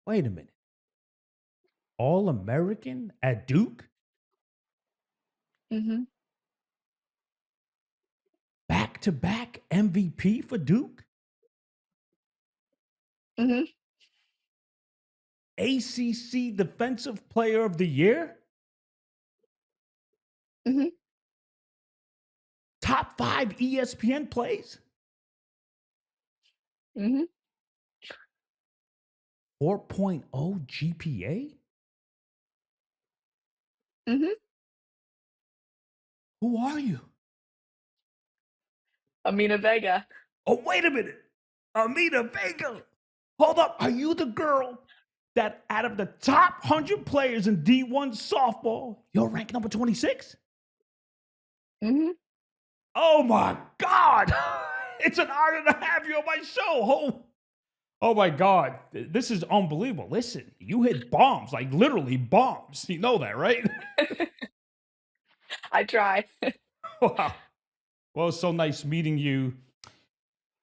Wait a minute. All-American at Duke? Mhm. Back-to-back MVP for Duke? Mhm. ACC Defensive Player of the Year? Mhm. Top 5 ESPN plays? Mhm. 4.0 GPA? Mhm. Who are you? Aminah Vega. Oh, wait a minute. Aminah Vega. Hold up. Are you the girl that out of the top 100 players in D1 softball, you're ranked number 26? Mhm. Oh my God. It's an honor to have you on my show. Oh my God. This is unbelievable. Listen, you hit bombs, like literally bombs. You know that, right? I try. Wow. Well, it's so nice meeting you.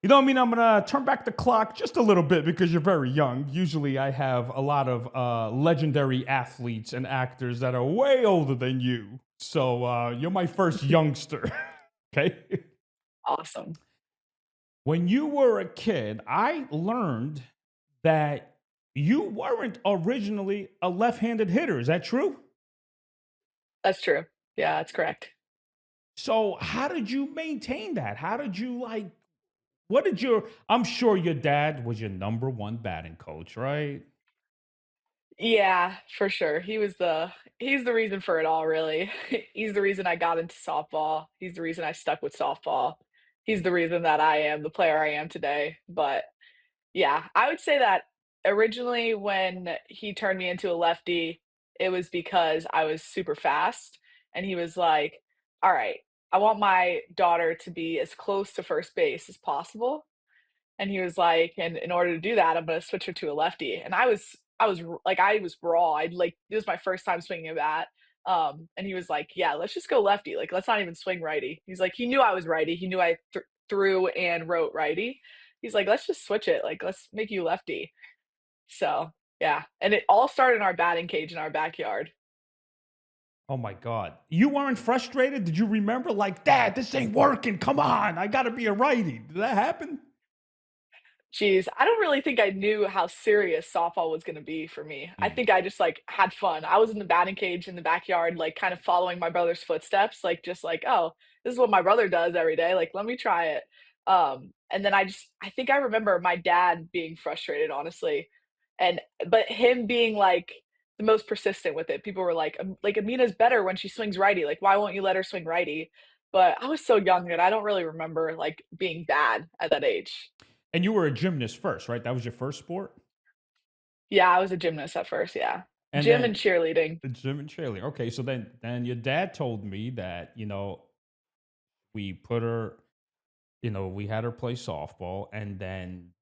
You know what I mean? I'm going to turn back the clock just a little bit because you're very young. Usually I have a lot of legendary athletes and actors that are way older than you. So you're my first youngster. Okay. Awesome. When you were a kid, I learned that you weren't originally a left handed hitter. Is that true? That's true. Yeah, that's correct. So how did you maintain that? How did you like, what did your, I'm sure your dad was your number one batting coach, right? Yeah, for sure. He's the reason for it all, really. He's the reason I got into softball. He's the reason I stuck with softball. He's the reason that I am the player I am today. But yeah, I would say that originally when he turned me into a lefty, it was because I was super fast, and he was like, "All right, I want my daughter to be as close to first base as possible." And he was like, "And in order to do that, I'm gonna switch her to a lefty." And I was raw. It was my first time swinging a bat. And he was like, "Yeah, let's just go lefty. Like, let's not even swing righty." He's like, he knew I was righty. He knew I threw and wrote righty. He's like, "Let's just switch it. Like, let's make you lefty." So yeah, and it all started in our batting cage in our backyard. Oh my God. You weren't frustrated? Did you remember, like, Dad, this ain't working. Come on. I got to be a righty. Did that happen? Geez, I don't really think I knew how serious softball was gonna be for me. I Mm. think I just, like, had fun. I was in the batting cage in the backyard, like, kind of following my brother's footsteps, like, just like, "Oh, this is what my brother does every day, like, let me try it." And then I think I remember my dad being frustrated, honestly, and but him being, like, the most persistent with it. People were like, "Amina's better when she swings righty, like, why won't you let her swing righty?" But I was so young that I don't really remember, like, being bad at that age. And you were a gymnast first, right? That was your first sport? Yeah, I was a gymnast at first, yeah. And Gym then and cheerleading. the gym and cheerleading. Okay, so then your dad told me that, we put her, we had her play softball, and then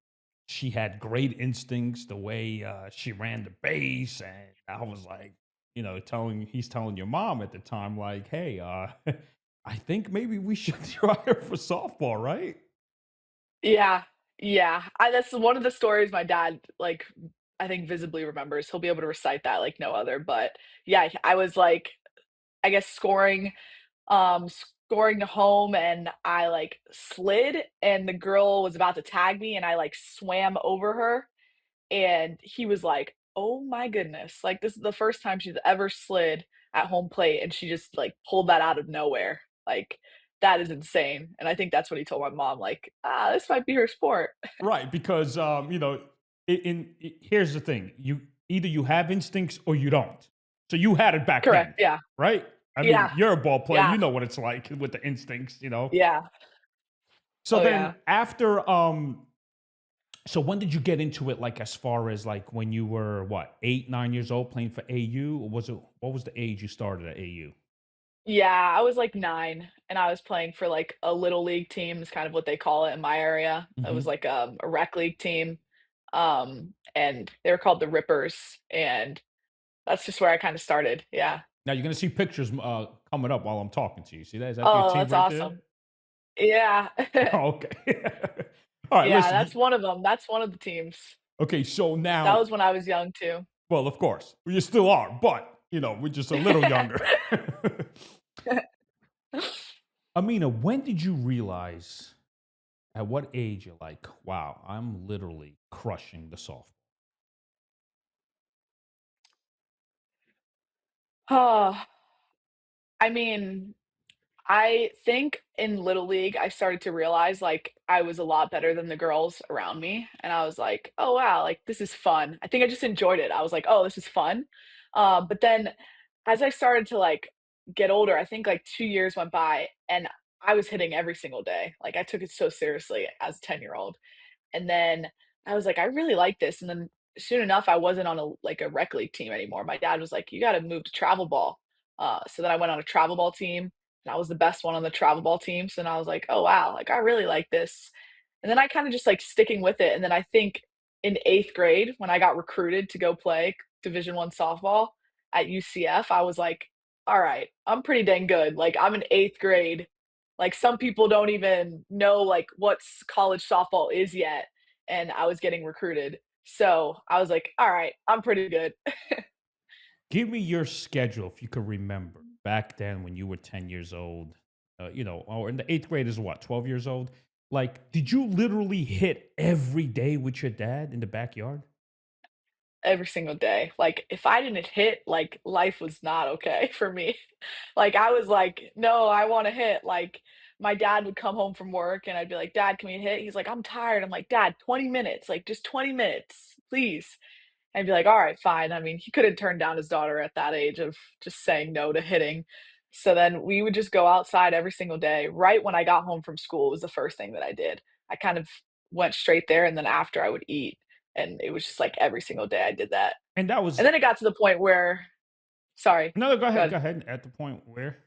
she had great instincts the way she ran the base. And I was like, he's telling your mom at the time, like, hey, I think maybe we should try her for softball, right? Yeah, yeah. I That's one of the stories my dad, like, I think visibly remembers. He'll be able to recite that like no other, but yeah, I was, like, I guess scoring to home, and I, like, slid, and the girl was about to tag me, and I, like, swam over her, and he was like, "Oh my goodness, like, this is the first time she's ever slid at home plate, and she just, like, pulled that out of nowhere. Like, that is insane." And I think that's what he told my mom, like, "Ah, this might be her sport." Right, because here's the thing: you either you have instincts or you don't. So you had it back Correct, then, yeah. right? I mean, Yeah, you're a ball player; yeah, you know what it's like with the instincts. yeah. So Oh, then yeah. after, so when did you get into it? Like as far as like when you were what 8, 9 years old playing for AU, or was it what was the age you started at AU? Yeah, I was, like, 9, and I was playing for, like, a little league team is kind of what they call it in my area. It was, Hmm. like, a rec league team, and they were called the Rippers, and that's just where I kinda started, yeah. Now you're gonna see pictures coming up while I'm talking to you. See that? Is that your Oh, team that's right there? awesome. Yeah. Oh, okay. All right, Yeah, listen. that's one of them. That's one of the teams. Okay, so That now, was when I was young too. well, of course, you still are, but we're just a little younger. Amina, when did you realize? At what age you're like, wow, I'm literally crushing the soft. Oh, I mean, I think in Little League, I started to realize, like, I was a lot better than the girls around me, and I was like, "Oh, wow, like, this is fun." I think I just enjoyed it. I was like, "Oh, this is fun." But then as I started to, like, get older, I think, like, 2 years went by, and I was hitting every single day. Like, I took it so seriously as a 10-year-old. And then I was like, "I really like this." And then soon enough, I wasn't on a rec league team anymore. My dad was like, "You gotta move to travel ball." So then I went on a travel ball team, and I was the best one on the travel ball team. So then I was like, "Oh, wow, like, I really like this." And then I kinda just, like, sticking with it, and then I think in 8th grade, when I got recruited to go play Division I softball at UCF, I was like, "Alright, I'm pretty dang good." Like, I'm in 8th grade. Like, some people don't even know, like, what college softball is yet, and I was getting recruited. So, I was like, "Alright, I'm pretty good." Give me your schedule if you could remember back then when you were 10 years old, or in the eighth grade is what, 12 years old? Like, did you literally hit every day with your dad in the backyard? Every single day. Like, if I didn't hit, like, life was not okay for me. Like, I was like, "No, I wanna hit." Like, my dad would come home from work, and I'd be like, "Dad, can we hit?" He's like, "I'm tired." I'm like, "Dad, 20 minutes, like, just 20 minutes, please." I'd be like, "All right, fine." I mean, he couldn't turn down his daughter at that age of just saying no to hitting. So then we would just go outside every single day. Right when I got home from school was the first thing that I did. I kind of went straight there, and then after I would eat, and it was just like every single day I did that. And that And was then it got to the point where sorry, no, go go ahead, ahead. go ahead. At the point where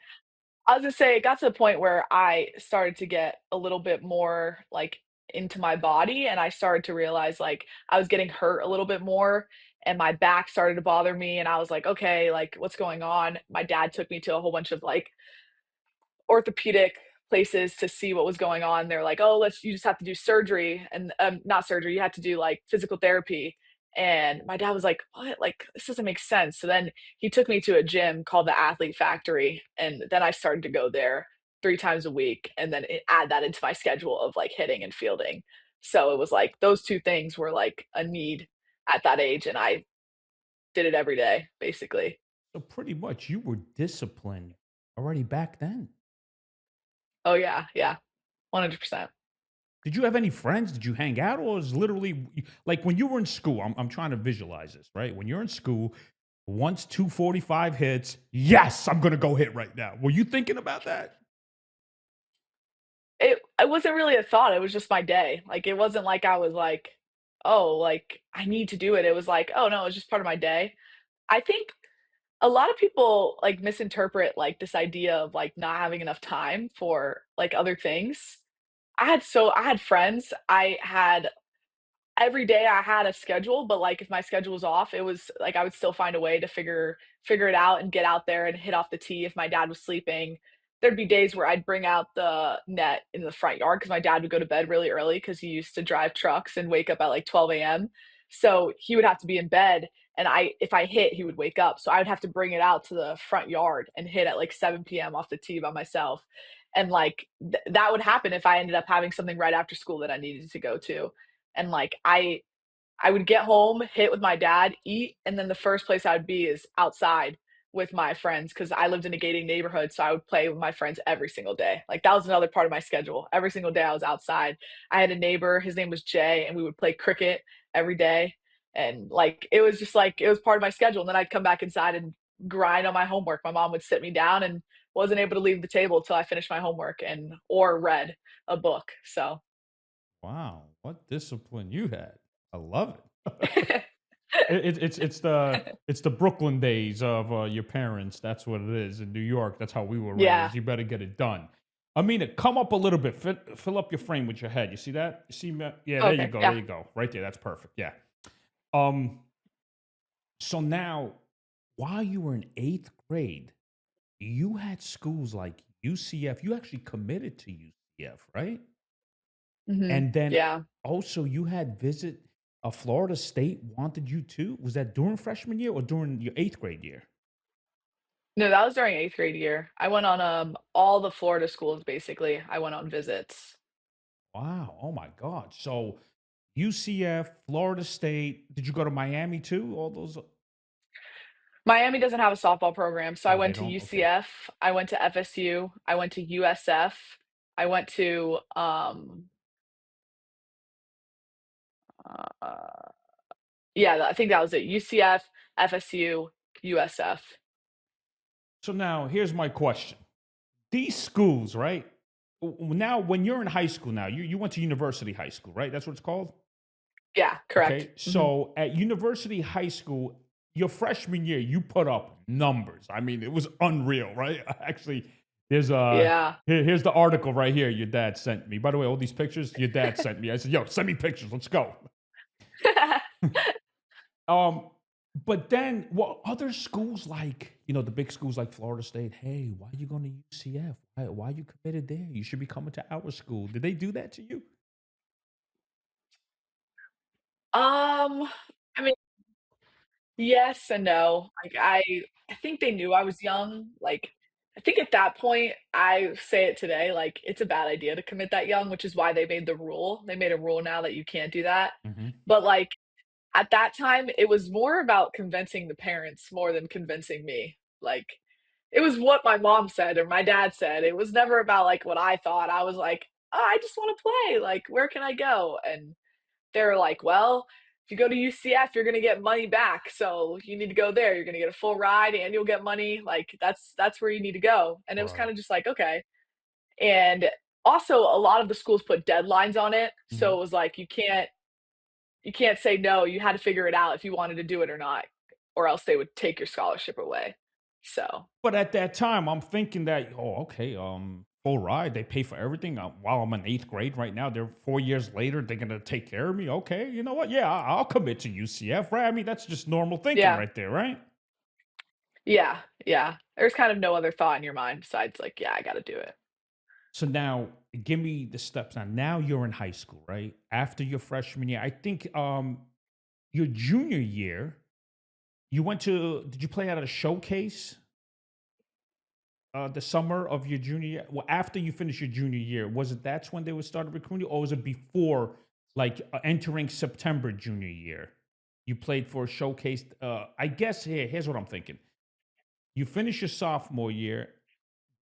I was gonna say it got to the point where I started to get a little bit more, like, into my body, and I started to realize, like, I was getting hurt a little bit more, and my back started to bother me, and I was like, "Okay, like, what's going on?" My dad took me to a whole bunch of, like, orthopedic places to see what was going on. They're like, "Oh, let's you just have to do surgery," and, not surgery, you had to do, like, physical therapy, and my dad was like, "What? Like, this doesn't make sense." So then he took me to a gym called the Athlete Factory, and then I started to go there 3 times a week, and then add that into my schedule of, like, hitting and fielding. So it was like those 2 things were, like, a need at that age, and I did it every day, basically. so pretty much you were disciplined already back then. Oh, yeah, yeah, 100%. Did you have any friends? Did you hang out, or was literally like when you were in school? I'm trying to visualize this, right? When you're in school, once 245 hits, yes, I'm gonna go hit right now. Were you thinking about that? It wasn't really a thought, it was just my day. Like, it wasn't like I was like, "Oh, like, I need to do it." It was like, "Oh, no, it's just part of my day." I think a lot of people, like, misinterpret, like, this idea of, like, not having enough time for, like, other things. I had friends, I had every day I had a schedule, but, like, if my schedule was off, it was like, I would still find a way to figure it out and get out there and hit off the tee if my dad was sleeping. There'd be days where I'd bring out the net in the front yard because my dad would go to bed really early because he used to drive trucks and wake up at, like, 12 AM. So, he would have to be in bed, and if I hit, he would wake up, so I would have to bring it out to the front yard and hit at, like, 7 PM off the tee by myself. And, like, that would happen if I ended up having something right after school that I needed to go to. And, like, I would get home, hit with my dad, eat, and then the first place I would be is outside with my friends because I lived in a gated neighborhood, so I would play with my friends every single day. Like, that was another part of my schedule. Every single day I was outside. I had a neighbor, his name was Jay, and we would play cricket every day, and, like, it was just, like, it was part of my schedule, and then I'd come back inside and grind on my homework. My mom would sit me down and wasn't able to leave the table till I finished my homework or read a book, so Wow, what discipline you had! I love it. It's the Brooklyn days of your parents. That's what it is in New York. That's how we were Yeah. raised. You better get it done. Amina, come up a little bit. Fill up your frame with your head. You see that? You see me? Yeah, there you Okay, go. There yeah. you go. Right there. That's perfect. Yeah. Um. So now, while you were in eighth grade, you had schools like UCF. You actually committed to UCF, right? Mhm. And then Yeah. also you had visit. Florida State wanted you too? Was that during freshman year or during your 8th grade year? No, that was during 8th grade year. I went on, all the Florida schools, basically. I went on visits. Wow. Oh my God. So UCF, Florida State. Did you go to Miami too? All those? Miami doesn't have a softball program, so I Oh, they went to don't? Okay. UCF, I went to FSU, I went to USF, I went to, uh yeah, I think that was it. UCF, FSU, USF. So now here's my question. These schools, right? Now, when you're in high school now, you went to university high school, right? That's what it's called? Yeah, correct. Okay. Mhm. So at university high school, your freshman year, you put up numbers. I mean, it was unreal, right? Actually, there's Yeah. here's the article right here your dad sent me. By the way, all these pictures your dad sent me. I said, yo, send me pictures. Let's go. Um, but then what other schools like, the big schools like Florida State, hey, why are you going to UCF? Why are you committed there? You should be coming to our school. Did they do that to you? Um, I mean, yes and no. Like, I think they knew I was young. Like, I think at that point, I say it today, like, it's a bad idea to commit that young, which is why they made the rule. They made a rule now that you can't do that. Hmm. But, like, at that time, it was more about convincing the parents more than convincing me. Like, it was what my mom said or my dad said. It was never about, like, what I thought. I was like, "Oh, I just wanna play, like, where can I go?" And they were like, "Well, if you go to UCF, you're gonna get money back, so you need to go there. You're gonna get a full ride and you'll get money, like, that's where you need to go." And it was Right. kinda just like, "Okay." And also, a lot of the schools put deadlines on it, so Mhm. it was like, you can't say no, you had to figure it out if you wanted to do it or not, or else they would take your scholarship away. So, But at that time, I'm thinking that, oh, okay, full ride. They pay for everything. While I'm in 8th grade right now, they're 4 years later. They're gonna take care of me. Okay, you know what? Yeah, I'll commit to UCF, right? I mean, that's just normal thinking yeah. right there, right? Yeah, yeah. There's kind of no other thought in your mind besides like, "Yeah, I gotta do it." So now, give me the steps. Now you're in high school, right? After your freshman year, I think your junior year, you went to. Did you play at a showcase? The summer of your junior year, well, after you finish your junior year, was it that's when they would start recruiting, or was it before, like entering September junior year? You played for a showcase. I guess here's what I'm thinking. You finish your sophomore year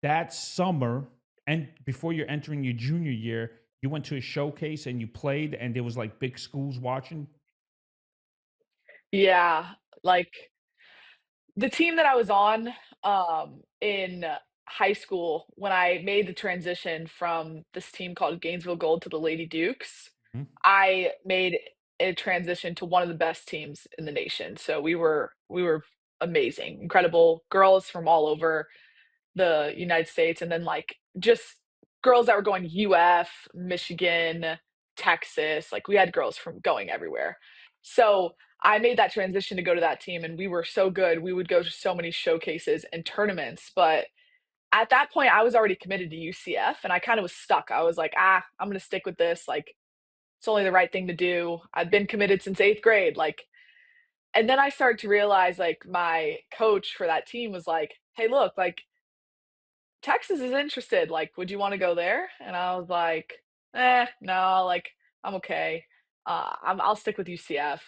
that summer, and before you're entering your junior year, you went to a showcase and you played, and there was like big schools watching. Yeah, like, the team that I was on, in high school when I made the transition from this team called Gainesville Gold to the Lady Dukes, Mhm. I made a transition to one of the best teams in the nation. So we were amazing, incredible girls from all over the United States, and then, like, just girls that were going to UF, Michigan, Texas, like, we had girls from going everywhere. So, I made that transition to go to that team, and we were so good, we would go to so many showcases and tournaments, but at that point, I was already committed to UCF, and I kinda was stuck. I was like, "Ah, I'm gonna stick with this, like, it's only the right thing to do. I've been committed since 8th grade," like, and then I started to realize, like, my coach for that team was like, "Hey, look, like, Texas is interested, like, would you wanna go there?" And I was like, no, like, I'm okay. I'll stick with UCF."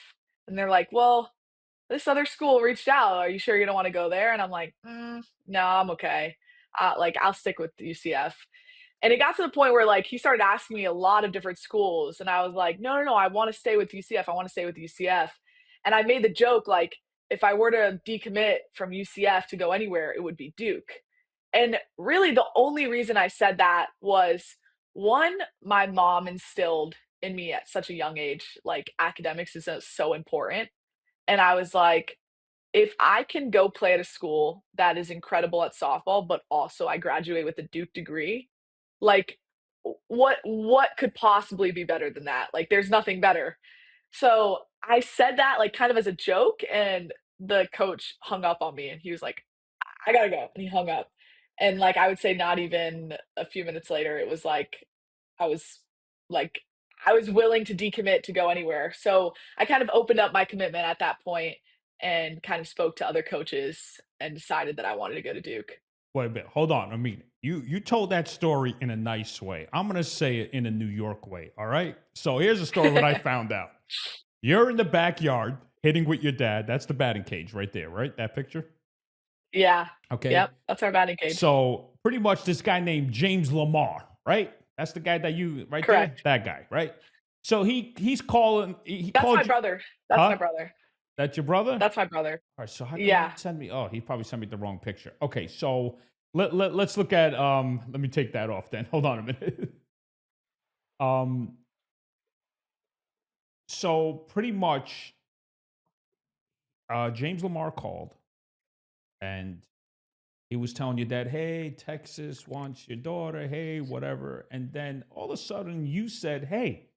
And they're like, "Well, this other school reached out. Are you sure you don't wanna go there?" And I'm like, no, I'm okay. Like, I'll stick with UCF." And it got to the point where, like, he started asking me a lot of different schools, and I was like, "No, no, no, I wanna stay with UCF, I wanna stay with UCF." And I made the joke, like, if I were to decommit from UCF to go anywhere, it would be Duke. And really the only reason I said that was, 1, my mom instilled in me at such a young age, like, academics is, so important, and I was like, if I can go play at a school that is incredible at softball, but also I graduate with a Duke degree, like, what could possibly be better than that? Like, there's nothing better. So, I said that, like, kind of as a joke, and the coach hung up on me, and he was like, "I gotta go," and he hung up. And, like, I would say not even a few minutes later, it was like, I was like, I was willing to decommit to go anywhere. So I kind of opened up my commitment at that point and kind of spoke to other coaches and decided that I wanted to go to Duke. Wait a minute. Hold on. I mean, you told that story in a nice way. I'm gonna say it in a New York way. All right. So here's a story what I found out. You're in the backyard hitting with your dad. That's the batting cage right there, right? That picture. Yeah. Okay. Yep. That's our batting cage. So pretty much this guy named James Lamar, right? That's the guy that you right Correct. there. That guy, right? So he's calling. He That's called my you. brother. That's Huh? my brother. That's your brother? That's my brother. All right, so how come he Yeah. send me? Oh, he probably sent me the wrong picture. Okay, so let's look at let me take that off then. Hold on a minute. um so pretty much James Lamar called and he was telling you that, hey, Texas wants your daughter, hey, whatever. And then all of a sudden you said, hey,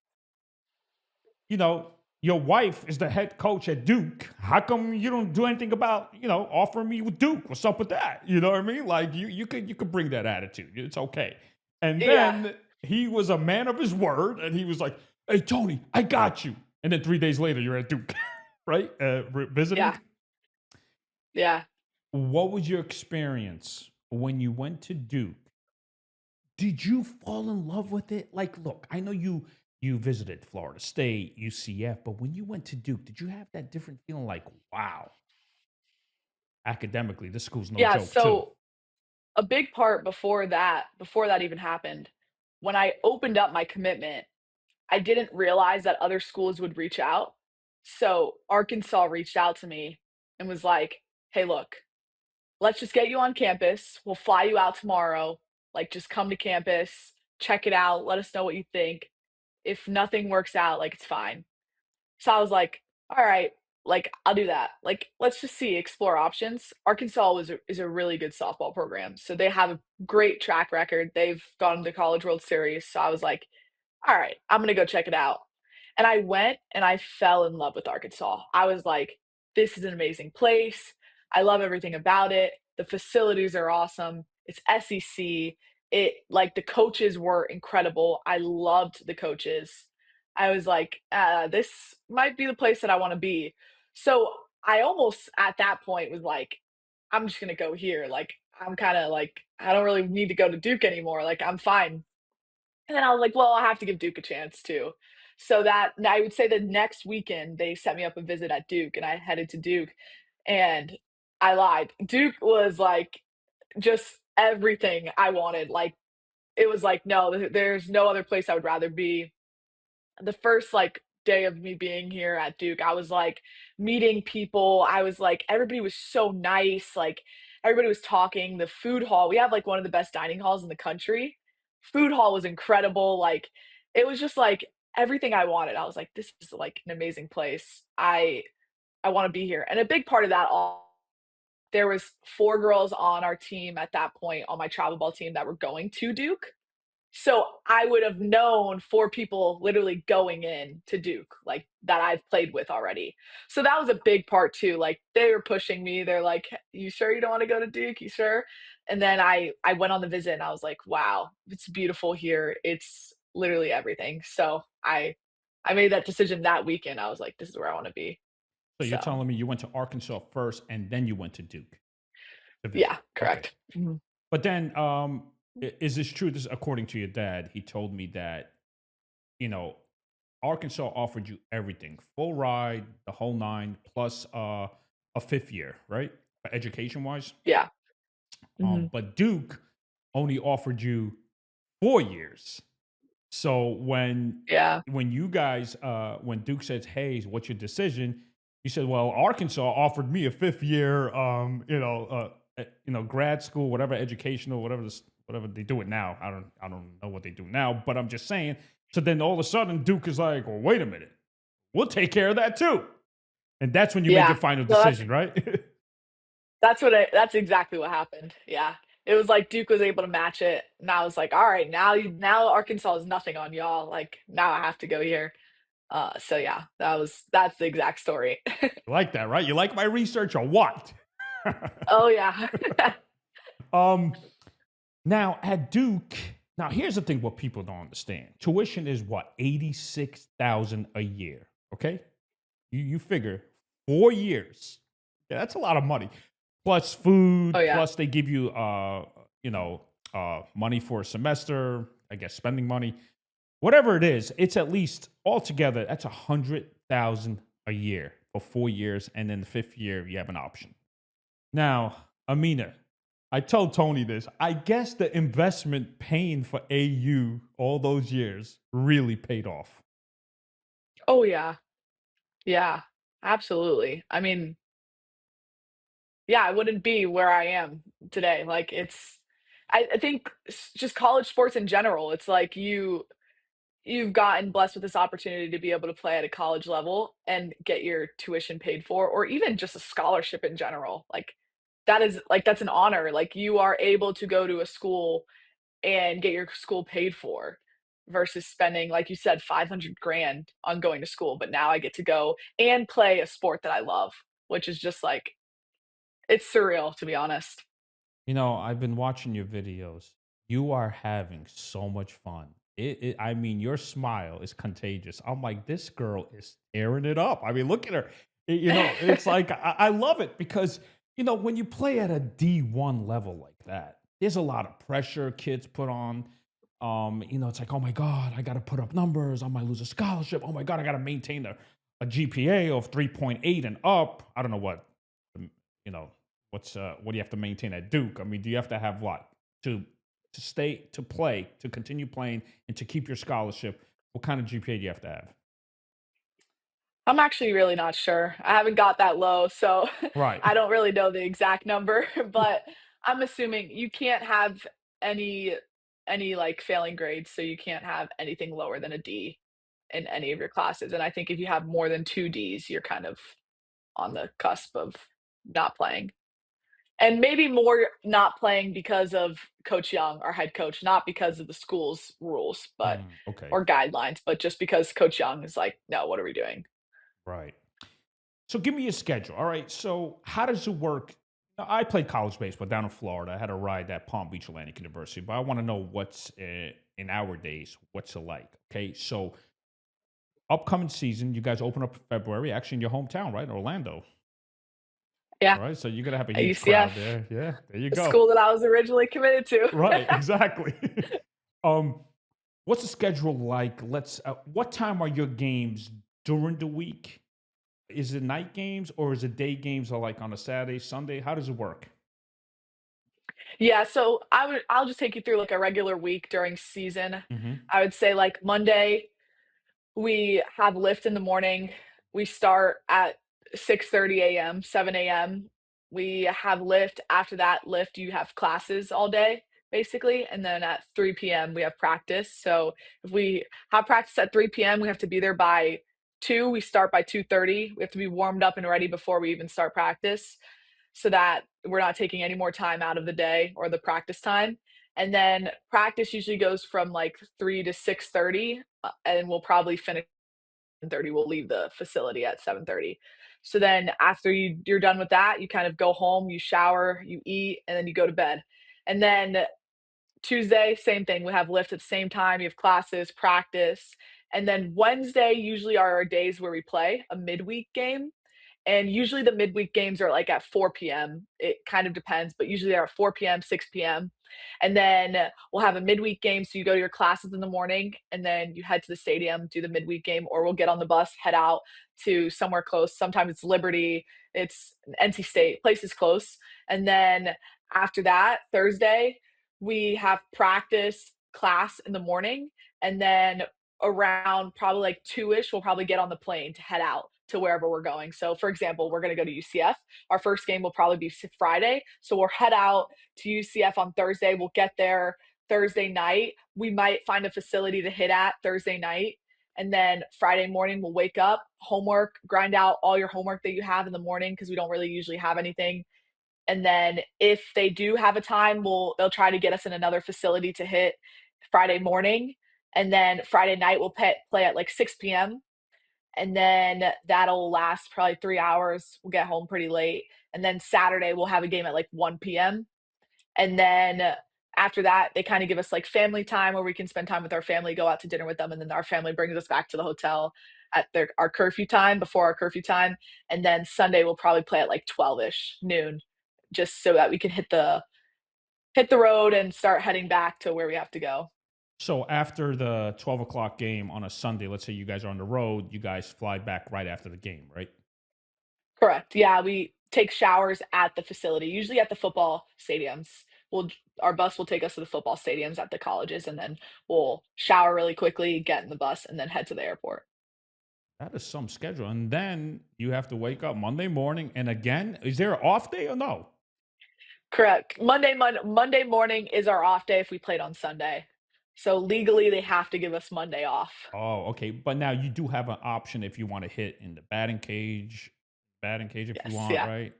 you know, your wife is the head coach at Duke. How come you don't do anything about, offering me with Duke? What's up with that? You know what I mean? Like you could bring that attitude. It's okay. And Yeah. then he was a man of his word, and he was like, "Hey Tony, I got you." And then 3 days later, you're at Duke, right? Visiting. Yeah. Yeah. What was your experience when you went to Duke? Did you fall in love with it? Like, look, I know you visited Florida State, UCF, but when you went to Duke, did you have that different feeling like, wow, academically, this school's no Yeah. joke too? So a big part before that even happened, when I opened up my commitment, I didn't realize that other schools would reach out. So Arkansas reached out to me and was like, "Hey, look, let's just get you on campus. We'll fly you out tomorrow. Like, just come to campus, check it out, let us know what you think. If nothing works out, like, it's fine." So I was like, "All right, like, I'll do that. Like, let's just see, explore options." Arkansas is a really good softball program, so they have a great track record. They've gone to the College World Series, so I was like, "All right, I'm gonna go check it out." And I went and I fell in love with Arkansas. I was like, "This is an amazing place. I love everything about it. The facilities are awesome. It's SEC." The coaches were incredible. I loved the coaches. I was like, this might be the place that I want to be. So I almost at that point was like, I'm just gonna go here. Like I'm kind of like, I don't really need to go to Duke anymore. Like I'm fine. And then I was like, well, I have to give Duke a chance too. So that I would say the next weekend they set me up a visit at Duke and I headed to Duke and I lied. Duke was like just everything I wanted. Like it was like, no, there's no other place I would rather be. The first like day of me being here at Duke, I was like meeting people. I was like, everybody was so nice. Like everybody was talking. The food hall, we have like one of the best dining halls in the country. Food hall was incredible. Like it was just like everything I wanted. I was like, this is like an amazing place. I want to be here. And a big part of that all there was four girls on our team at that point on my travel ball team that were going to Duke. So I would have known 4 people literally going in to Duke, like, that I've played with already. So that was a big part too, like, they were pushing me, they're like, "You sure you don't wanna go to Duke? You sure?" And then I went on the visit and I was like, "Wow, it's beautiful here, it's literally everything." So I made that decision that weekend, I was like, "This is where I wanna be." So you're So, telling me you went to Arkansas first and then you went to Duke to yeah, visit. Okay. correct. Mhm. But then is this true? This is according to your dad. He told me that, you know, Arkansas offered you everything, full ride, the whole nine, plus a fifth year, right? Education wise. Yeah. Mhm. But Duke only offered you 4 years. So Yeah. when you guys when Duke says, "Hey, what's your decision?" You said, "Well, Arkansas offered me a fifth year, grad school, whatever, educational, whatever they do it now. I don't know what they do now, but I'm just saying." So then all of a sudden, Duke is like, "Well, wait a minute, we'll take care of that too," and that's when you made your Yeah. final So that's decision, right? That's exactly what happened, yeah. It was like Duke was able to match it, and I was like, "Alright, now Arkansas is nothing on y'all, like, now I have to go here." So yeah, that's the exact story. You like that, right? You like my research or what? Oh, yeah. um, Now at Duke. Now, here's the thing: what people don't understand, tuition is what, 86,000 a year. Okay, you figure 4 years. Yeah, that's a lot of money. Plus Oh, food. yeah. Plus they give you money for a semester. I guess spending money. Whatever it is, it's at least altogether that's 100,000 a year for 4 years, and then the fifth year you have an option. Now, Aminah, I told Tony this. I guess the investment paying for AU all those years really paid off. Oh, yeah. Yeah, absolutely. I mean, yeah, I wouldn't be where I am today. Like, I think just college sports in general, it's like you've gotten blessed with this opportunity to be able to play at a college level and get your tuition paid for, or even just a scholarship in general. That's an honor. Like, you are able to go to a school and get your school paid for versus spending, like you said, 500 grand on going to school. But now I get to go and play a sport that I love, which is just like, it's surreal, to be honest. I've been watching your videos. You are having so much fun. I mean, your smile is contagious. I'm like, this girl is tearing it up. I mean, look at her. It's like I love it because when you play at a D1 level like that, there's a lot of pressure kids put on. It's like, oh my god, I got to put up numbers. I might lose a scholarship. Oh my god, I got to maintain a GPA of 3.8 and up. I don't know you know what do you have to maintain at Duke? I mean, do you have to have what to play, to continue playing, and to keep your scholarship? What kind of GPA do you have to have? I'm actually really not sure. I haven't got that low, so Right. I don't really know the exact number, but I'm assuming you can't have any like failing grades, so you can't have anything lower than a D in any of your classes. And I think if you have more than 2 Ds, you're kind of on the cusp of not playing. And maybe more not playing because of Coach Young, our head coach, not because of the school's rules, but Okay. or guidelines, but just because Coach Young is like, "No, what are we doing?" Right. So give me a schedule. All right. So how does it work? Now, I played college baseball down in Florida. I had a ride at Palm Beach Atlantic University, but I want to know what's in our days. What's it like? Okay. So upcoming season, you guys open up in February, actually in your hometown, right? Orlando. Yeah, Right. So you're gonna have a at huge crowd UCF, there. Yeah. There you the go. school that I was originally committed to. Right. Exactly. um, what's the schedule like? What time are your games during the week? Is it night games or is it day games or like on a Saturday, Sunday? How does it work? Yeah, so I'll just take you through like a regular week during season. Hmm. I would say like Monday, we have lift in the morning. We start at 6:30 a.m., 7 a.m. We have lift. After that lift, you have classes all day, basically. And then at 3 p.m., we have practice. So if we have practice at 3 p.m., we have to be there by 2. We start by 2:30. We have to be warmed up and ready before we even start practice so that we're not taking any more time out of the day or the practice time. And then practice usually goes from like 3 to 6:30, and we'll probably finish 7:30. We'll leave the facility at 7:30. So then after you're done with that, you kind of go home, you shower, you eat, and then you go to bed. And then Tuesday, same thing. We have lift at the same time. You have classes, practice. And then Wednesday usually are our days where we play a midweek game. And usually the midweek games are like at 4 p.m. It kind of depends, but usually they're at 4 p.m., 6 p.m. And then we'll have a midweek game. So you go to your classes in the morning and then you head to the stadium, do the midweek game, or we'll get on the bus, head out to somewhere close. Sometimes it's Liberty, it's NC State, places close. And then after that, Thursday, we have practice class in the morning. And then around probably like 2-ish, we'll probably get on the plane to head out to wherever we're going. So, for example, we're going to go to UCF. Our first game will probably be Friday. So, we'll head out to UCF on Thursday. We'll get there Thursday night. We might find a facility to hit at Thursday night. And then Friday morning, we'll wake up, homework, grind out all your homework that you have in the morning because we don't really usually have anything. And then if they do have a time, they'll try to get us in another facility to hit Friday morning. And then Friday night, we'll play at like 6 p.m. And then that'll last probably 3 hours. We'll get home pretty late. And then Saturday, we'll have a game at like 1 p.m. And then After that, they kind of give us like family time where we can spend time with our family, go out to dinner with them, and then our family brings us back to the hotel at our curfew time, before our curfew time. And then Sunday we'll probably play at like 12ish noon, just so that we can hit the road and start heading back to where we have to go. So after the 12 o'clock game on a Sunday, let's say you guys are on the road, you guys fly back right after the game, right? Correct. Yeah, we take showers at the facility, usually at the football stadiums. We'll Our bus will take us to the football stadiums at the colleges, and then we'll shower really quickly, get in the bus, and then head to the airport. That is some schedule. And then you have to wake up Monday morning. And again, is there an off day or no? Correct. Monday morning is our off day if we played on Sunday. So legally, they have to give us Monday off. Oh, okay. But now you do have an option if you want to hit in the batting cage if you Yes, want, yeah. right?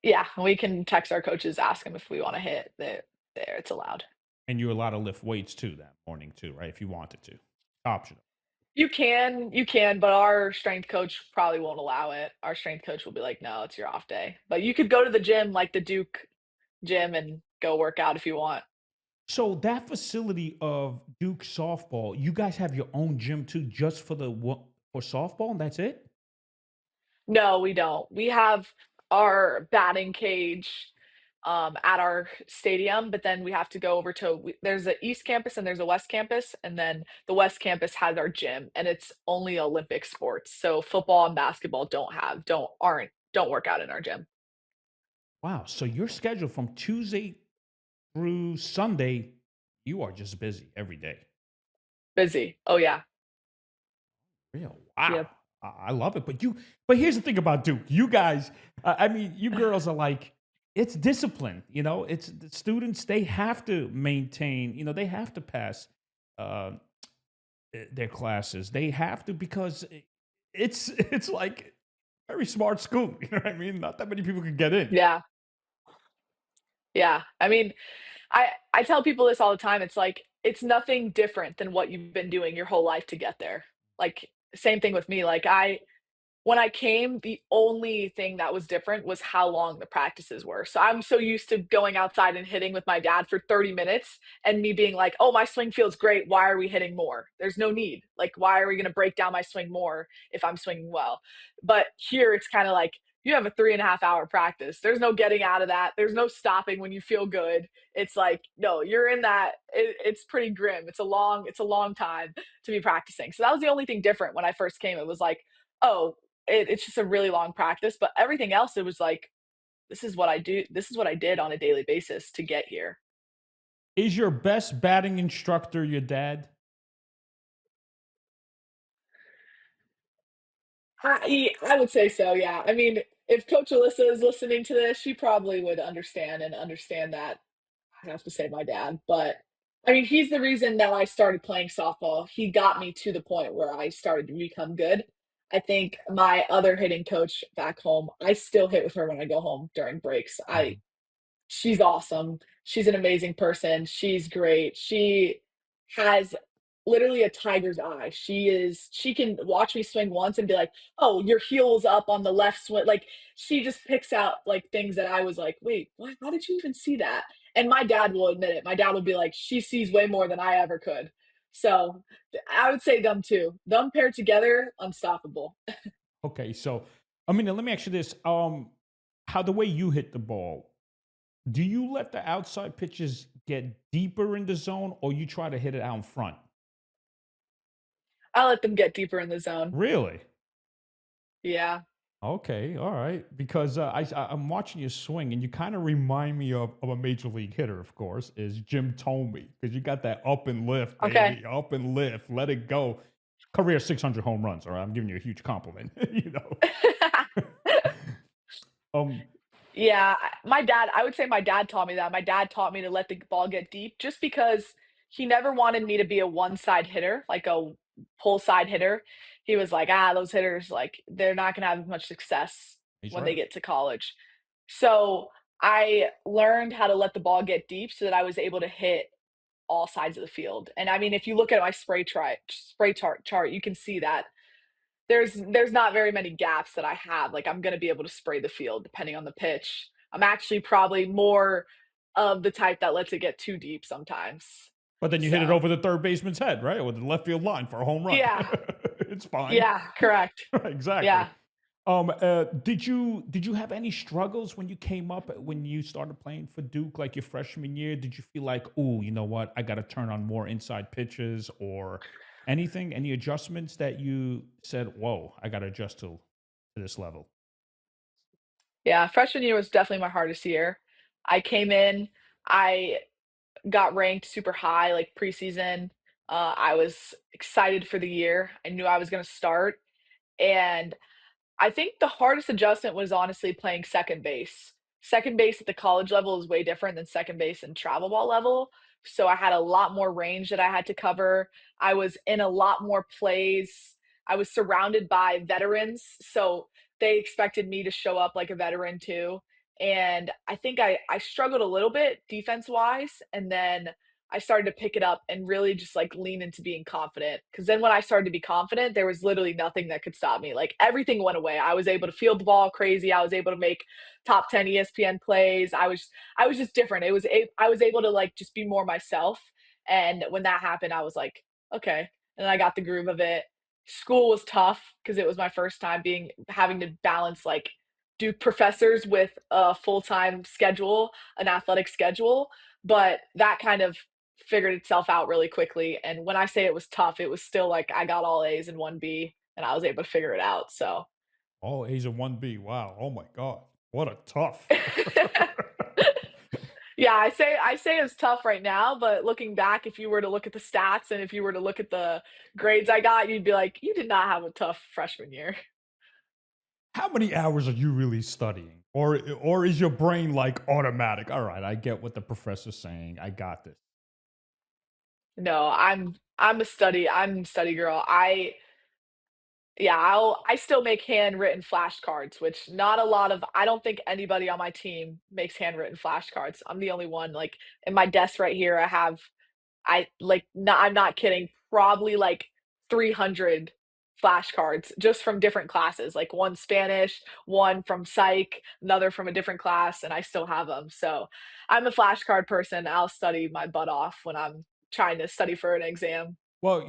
Yeah, we can text our coaches, ask them if we wanna hit. There, it's allowed. And you're allowed to lift weights too that morning too, right? If you wanted to. Optional. You can, but our strength coach probably won't allow it. Our strength coach will be like, "No, it's your off day." But you could go to the gym, like the Duke gym, and go work out if you want. So that facility of Duke softball, you guys have your own gym too, just for for softball, and that's it. No, we don't. We have our batting cage, at our stadium, but then we have to go over to there's a East Campus and there's a West Campus, and then the West Campus has our gym, and it's only Olympic sports. So football and basketball don't work out in our gym. Wow. So your schedule from Tuesday through Sunday, you are just busy every day. Busy. Oh yeah. Real. Wow. Yep. I love it. But here's the thing about Duke. You guys, I mean, you girls are like, it's discipline. It's the students, they have to maintain, they have to pass uh, their classes. They have to because it's like very smart school. You know what I mean? Not that many people can get in. Yeah. Yeah. I mean, I tell people this all the time. It's like it's nothing different than what you've been doing your whole life to get there. Like same thing with me. Like when I came, the only thing that was different was how long the practices were. So I'm so used to going outside and hitting with my dad for 30 minutes and me being like, "Oh, my swing feels great. Why are we hitting more? There's no need. Like, why are we going to break down my swing more if I'm swinging well?" But here it's kind of like you have a 3.5 hour practice. There's no getting out of that. There's no stopping when you feel good. It's like, no, you're in that. It's pretty grim. It's a long time to be practicing. So that was the only thing different when I first came. It was like, oh, it's just a really long practice, but everything else, it was like, this is what I do. This is what I did on a daily basis to get here. Is your best batting instructor your dad? I would say so. Yeah. I mean, if Coach Alyssa is listening to this, she probably would understand that I have to say my dad. But I mean, he's the reason that I started playing softball. He got me to the point where I started to become good. I think my other hitting coach back home, I still hit with her when I go home during breaks. Mhm. She's awesome. She's an amazing person. She's great. She has literally a tiger's eye. She can watch me swing once and be like, "Oh, your heel's up on the left swing." Like she just picks out like things that I was like, "Wait, what? How did you even see that?" And my dad will admit it. My dad will be like, "She sees way more than I ever could." So I would say them two. Them paired together, unstoppable. Okay, so I mean, let me ask you this: how the way you hit the ball, do you let the outside pitches get deeper in the zone, or you try to hit it out in front? I let them get deeper in the zone. Really? Yeah. Okay, all right. Because I'm watching you swing, and you kind of remind me of a major league hitter. Of course, is Jim Thome because you got that up and lift, Okay. baby, up and lift, let it go. Career 600 home runs. All right, I'm giving you a huge compliment. Um, Yeah, I would say my dad taught me that. My dad taught me to let the ball get deep just because he never wanted me to be a one-side hitter, like a pull side hitter. He was like, "Ah, those hitters, like, they're not gonna have much success he's when they right. get to college." So, I learned how to let the ball get deep so that I was able to hit all sides of the field. And I mean, if you look at my spray chart, you can see that there's not very many gaps that I have. Like I'm going to be able to spray the field depending on the pitch. I'm actually probably more of the type that lets it get too deep sometimes. But then you hit it So over the third baseman's head, right? Or the left field line for a home run. yeah, It's fine. yeah, correct. Exactly. Yeah. Did you have any struggles when you came up when you started playing for Duke, like your freshman year? Did you feel like, oh, you know what, I got to turn on more inside pitches or anything? Any adjustments that you said, whoa, I got to adjust to this level? Yeah, freshman year was definitely my hardest year. I came in, I got ranked super high, like, preseason. I was excited for the year. I knew I was gonna start, and I think the hardest adjustment was honestly playing second base. Second base at the college level is way different than second base in travel ball level. So I had a lot more range that I had to cover. I was in a lot more plays. I was surrounded by veterans. So they expected me to show up like a veteran too. And I think I struggled a little bit defense wise. And then I started to pick it up and really just like lean into being confident. Cause then when I started to be confident, there was literally nothing that could stop me. Like everything went away. I was able to field the ball crazy. I was able to make top 10 ESPN plays. I was just different. I was able to like just be more myself. And when that happened, I was like, okay. And I got the groove of it. School was tough because it was my first time having to balance like Duke professors with a full-time schedule, an athletic schedule. But that kind of figured itself out really quickly. And when I say it was tough, it was still like I got all A's and one B and I was able to figure it out. So All A's and one B. Wow. Oh my God. What a tough. yeah, I say it's tough right now, but looking back, if you were to look at the stats and if you were to look at the grades I got, you'd be like, you did not have a tough freshman year. How many hours are you really studying? Or is your brain like automatic? All right, I get what the professor's saying. I got this. No, I'm a study girl. I still make handwritten flashcards, which not a lot of I don't think anybody on my team makes handwritten flashcards. I'm the only one. Like in my desk right here, I'm not kidding, probably like 300 flashcards just from different classes, like one Spanish, one from psych, another from a different class, and I still have them. So I'm a flashcard person. I'll study my butt off when I'm trying to study for an exam. Well,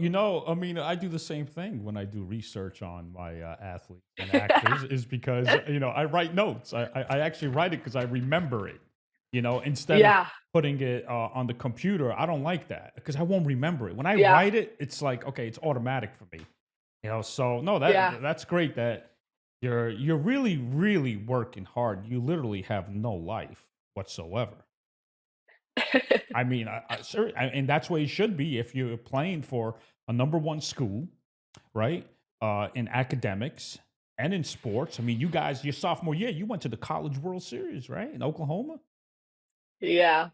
I mean, I do the same thing when I do research on my athletes and actors, is because I write notes. I actually write it because I remember it. Instead of Yeah, putting it on the computer, I don't like that because I won't remember it. When I yeah, write it, it's like okay, it's automatic for me. So no, yeah. that's great that you're really really working hard. You literally have no life whatsoever. I mean, and that's what it should be if you're playing for a number one school, right? In academics and in sports. I mean, you guys, your sophomore year, you went to the College World Series, right? In Oklahoma. What Yeah,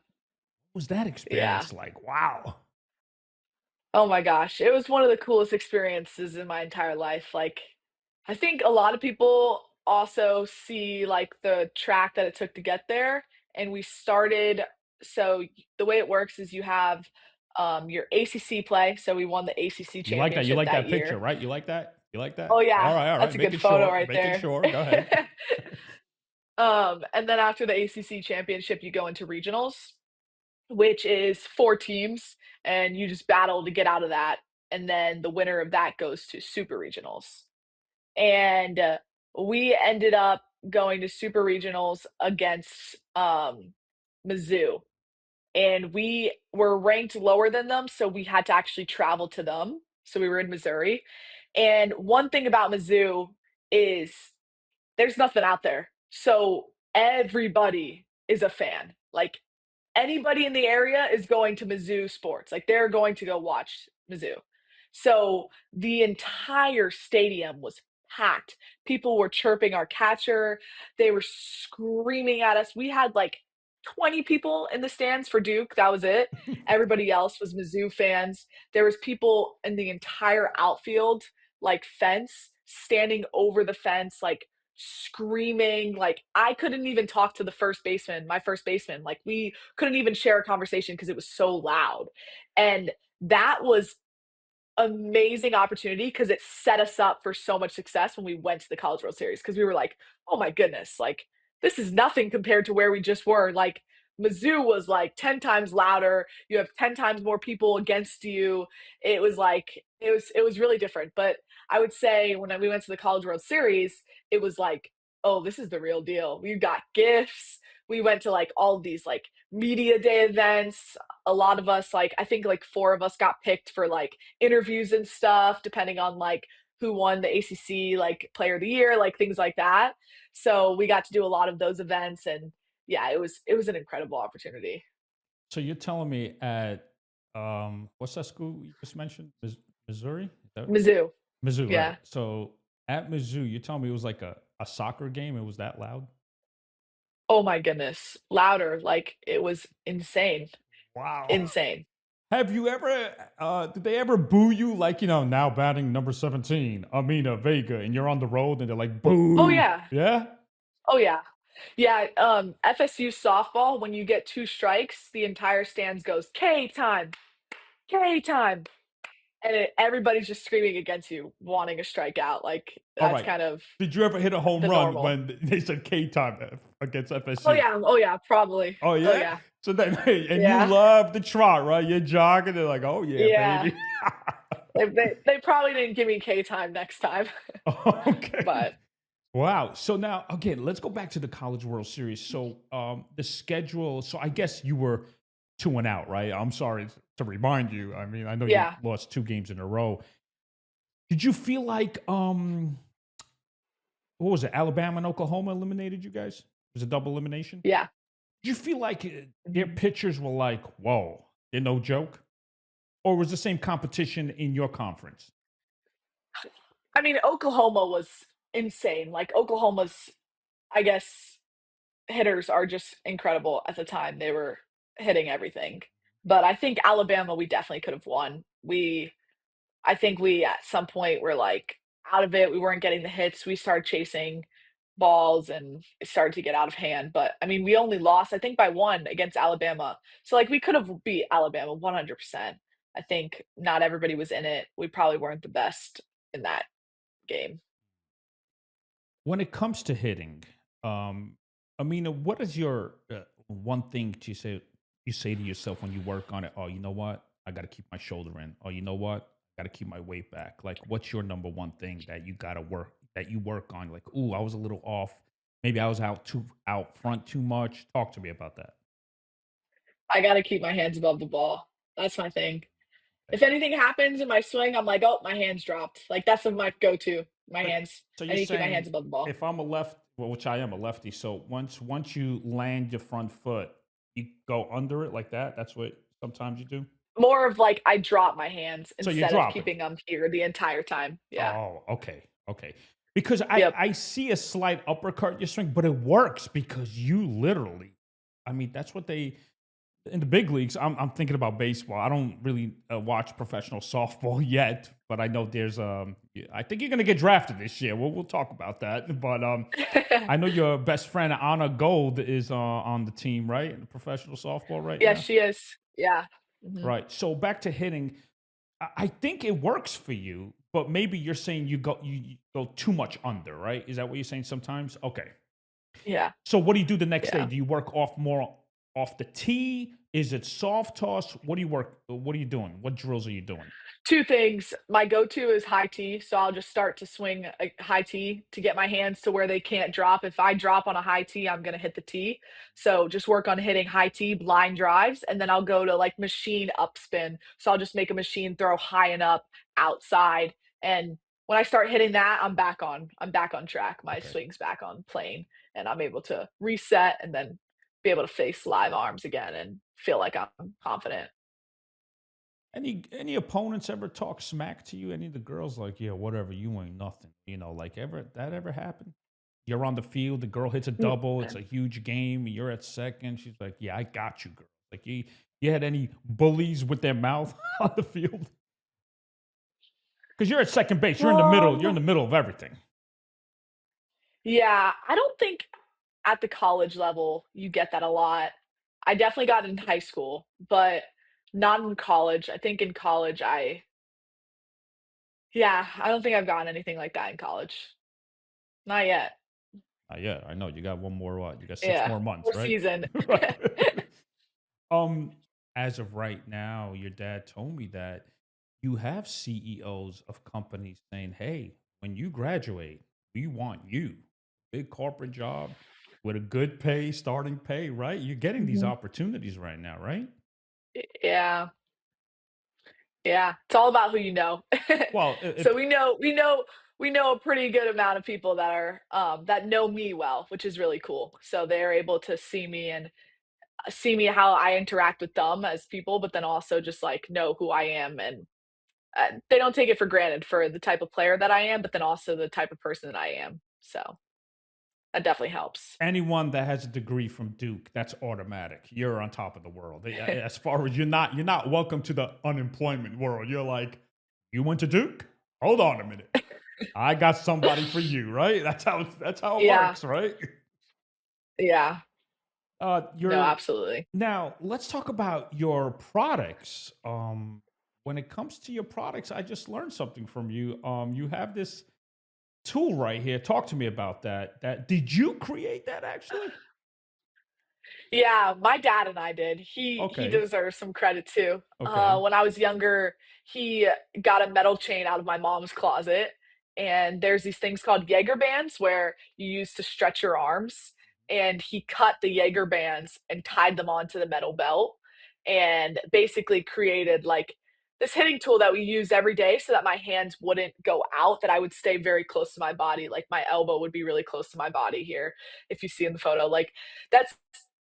was that yeah. experience like? Wow. Oh my gosh, it was one of the coolest experiences in my entire life. Like, I think a lot of people also see like the track that it took to get there. And we started, so the way it works is you have your ACC play. So we won the ACC You like that? You championship like that that picture, year. right? You like that? You like Oh that? yeah, All that's right. a good Making photo sure. right Making there. sure. Go ahead. And then after the ACC championship, you go into regionals, which is 4 teams, and you just battle to get out of that. And then the winner of that goes to super regionals. And we ended up going to super regionals against Mizzou. And we were ranked lower than them, so we had to actually travel to them. So we were in Missouri. And one thing about Mizzou is there's nothing out there. So everybody is a fan. Like anybody in the area is going to Mizzou sports. Like they're going to go watch Mizzou. So the entire stadium was packed. People were chirping our catcher. They were screaming at us. We had like 20 people in the stands for Duke. That was it. Everybody else was Mizzou fans. There was people in the entire outfield, like fence, standing over the fence, like screaming. Like I couldn't even talk to the first baseman, my first baseman. Like we couldn't even share a conversation because it was so loud. And that was amazing opportunity because it set us up for so much success when we went to the College World Series because we were like, oh my goodness, like this is nothing compared to where we just were. Like Mizzou was like 10 times louder. You have 10 times more people against you. It was like it was really different. But I would say when we went to the College World Series, it was like, oh, this is the real deal. We got gifts. We went to like all these like media day events. A lot of us, like I think like four of us got picked for like interviews and stuff, depending on like who won the ACC like Player of the Year, like things like that. So we got to do a lot of those events, and yeah, it was an incredible opportunity. So you're telling me at what's that school you just mentioned? Missouri? Is that Mizzou, Mizzou, right? yeah. So at Mizzou, you're telling me it was like a soccer game? It was that loud? Oh my goodness, louder, like it was insane, Wow. insane. Have you ever did they ever boo you like, now batting number 17, Aminah Vega, and you're on the road and they're like, Oh boo. yeah, Yeah? oh yeah, yeah. FSU softball, when you get two strikes, the entire stands goes K time, K time, and everybody's just screaming against you, wanting a strikeout. Like All that's right. kind of Did you ever hit a home the run normal. when they said K time against Oh FSU? yeah, oh yeah, probably. Oh Oh yeah? yeah, So then hey, and you yeah, love the trot, right? You're jogging, they're like, oh yeah, yeah. baby. They probably didn't give me K time next time, Okay. but Wow. So now again, let's go back to the College World Series. So the schedule, so I guess you were 2-out, right? I'm sorry to remind you. I mean, I know you yeah, lost 2 games in a row. Did you feel like what was it? Alabama and Oklahoma eliminated you guys? It was a double elimination? yeah. Did you feel like their Mhm. pitchers were like, whoa, they're no joke? Or was the same competition in your conference? I mean, Oklahoma was insane. Like Oklahoma's, I guess, hitters are just incredible at the time. They were hitting everything. But I think Alabama, we definitely could have won. I think we at some point were like out of it. We weren't getting the hits. We started chasing balls and it started to get out of hand. But I mean, we only lost, I think, by one against Alabama. So like we could have beat Alabama 100%. I think not everybody was in it. We probably weren't the best in that game. When it comes to hitting, Amina, what is your one thing you say to yourself when you work on it? Oh, you know what? I got to keep my shoulder in. Oh, you know what? Got to keep my weight back. Like, what's your number one thing that you got to work on? Like, ooh, I was a little off. Maybe I was out front too much. Talk to me about that. I got to keep my hands above the ball. That's my thing. Okay. If anything happens in my swing, I'm like, oh, my hands dropped. Like that's my go-to. My So, hands. so I you're need to keep my saying hands above the ball. if I'm a left, well, which I am a lefty, so once you land your front foot, you go under it like that. That's what sometimes you do. More of like I drop my hands So you're instead of dropping. keeping them here the entire time. Yeah. Oh, okay, okay. Because I Yep. I see a slight uppercut in your swing, but it works because you literally, I mean, that's what they in the big leagues. I'm thinking about baseball. I don't really watch professional softball yet, but I know there's I think you're gonna get drafted this year. We'll talk about that. But I know your best friend Anna Gold is on the team, right? In the professional softball right Yes, now, she is. Yeah. Mhm. right? So back to hitting. I think it works for you, but maybe you're saying you go too much under, right? Is that what you're saying sometimes? Okay. Yeah. So what do you do the next day? Yeah. Do you work off more off the tee? Is it soft toss? What do you work? What are you doing? What drills are you doing? Two things. My go-to is high tee, so I'll just start to swing a high tee to get my hands to where they can't drop. If I drop on a high tee, I'm gonna hit the tee. So just work on hitting high tee blind drives, and then I'll go to like machine upspin. So I'll just make a machine throw high and up outside. And when I start hitting that, I'm back on track. My Okay. swing's back on plane, and I'm able to reset and then be able to face live arms again and feel like I'm confident. Any opponents ever talk smack to you? Any of the girls like, yeah, whatever, you ain't nothing. Like ever happen? You're on the field, the girl hits a Mm. double, it's a huge game, you're at second. She's like, yeah, I got you, girl. Like you had any bullies with their mouth on the field? Because you're at second base, you're in Um, the middle of everything. Yeah, I don't think at the college level you get that a lot. I definitely got it in high school, but not in college. I think in college yeah, I don't think I've gotten anything like that in college. Not yet. Yeah, I know. You got one more what? You got 6 Yeah, more months, more right? season. Right. Um, as of right now, your dad told me that you have CEOs of companies saying, "Hey, when you graduate, we want you." Big corporate job with a good pay, starting pay, right? You're getting these Mhm. opportunities right now, right? Yeah, yeah, it's all about who you know. Well, So we know a pretty good amount of people that are, that know me well, which is really cool. So they're able to see me and see me how I interact with them as people, but then also just, like, know who I am, and, they don't take it for granted for the type of player that I am, but then also the type of person that I am. So that definitely helps. anyone that has a degree from Duke, that's automatic. You're on top of the world. As far as you're not welcome to the unemployment world. You're like, you went to Duke? Hold on a minute. I got somebody for you, right? That's how it Yeah, works, right? yeah. No, You're absolutely. now let's talk about your products. When it comes to your products, I just learned something from you. You have this tool right here. Talk to me about that. That did you create that actually? Yeah, my dad and I did. He Okay. deserves some credit too. Okay. When I was younger, he got a metal chain out of my mom's closet, and there's these things called Jaeger bands where you use to stretch your arms, and he cut the Jaeger bands and tied them onto the metal belt, and basically created like this hitting tool that we use every day so that my hands wouldn't go out, that I would stay very close to my body. Like my elbow would be really close to my body here, if you see in the photo. Like that's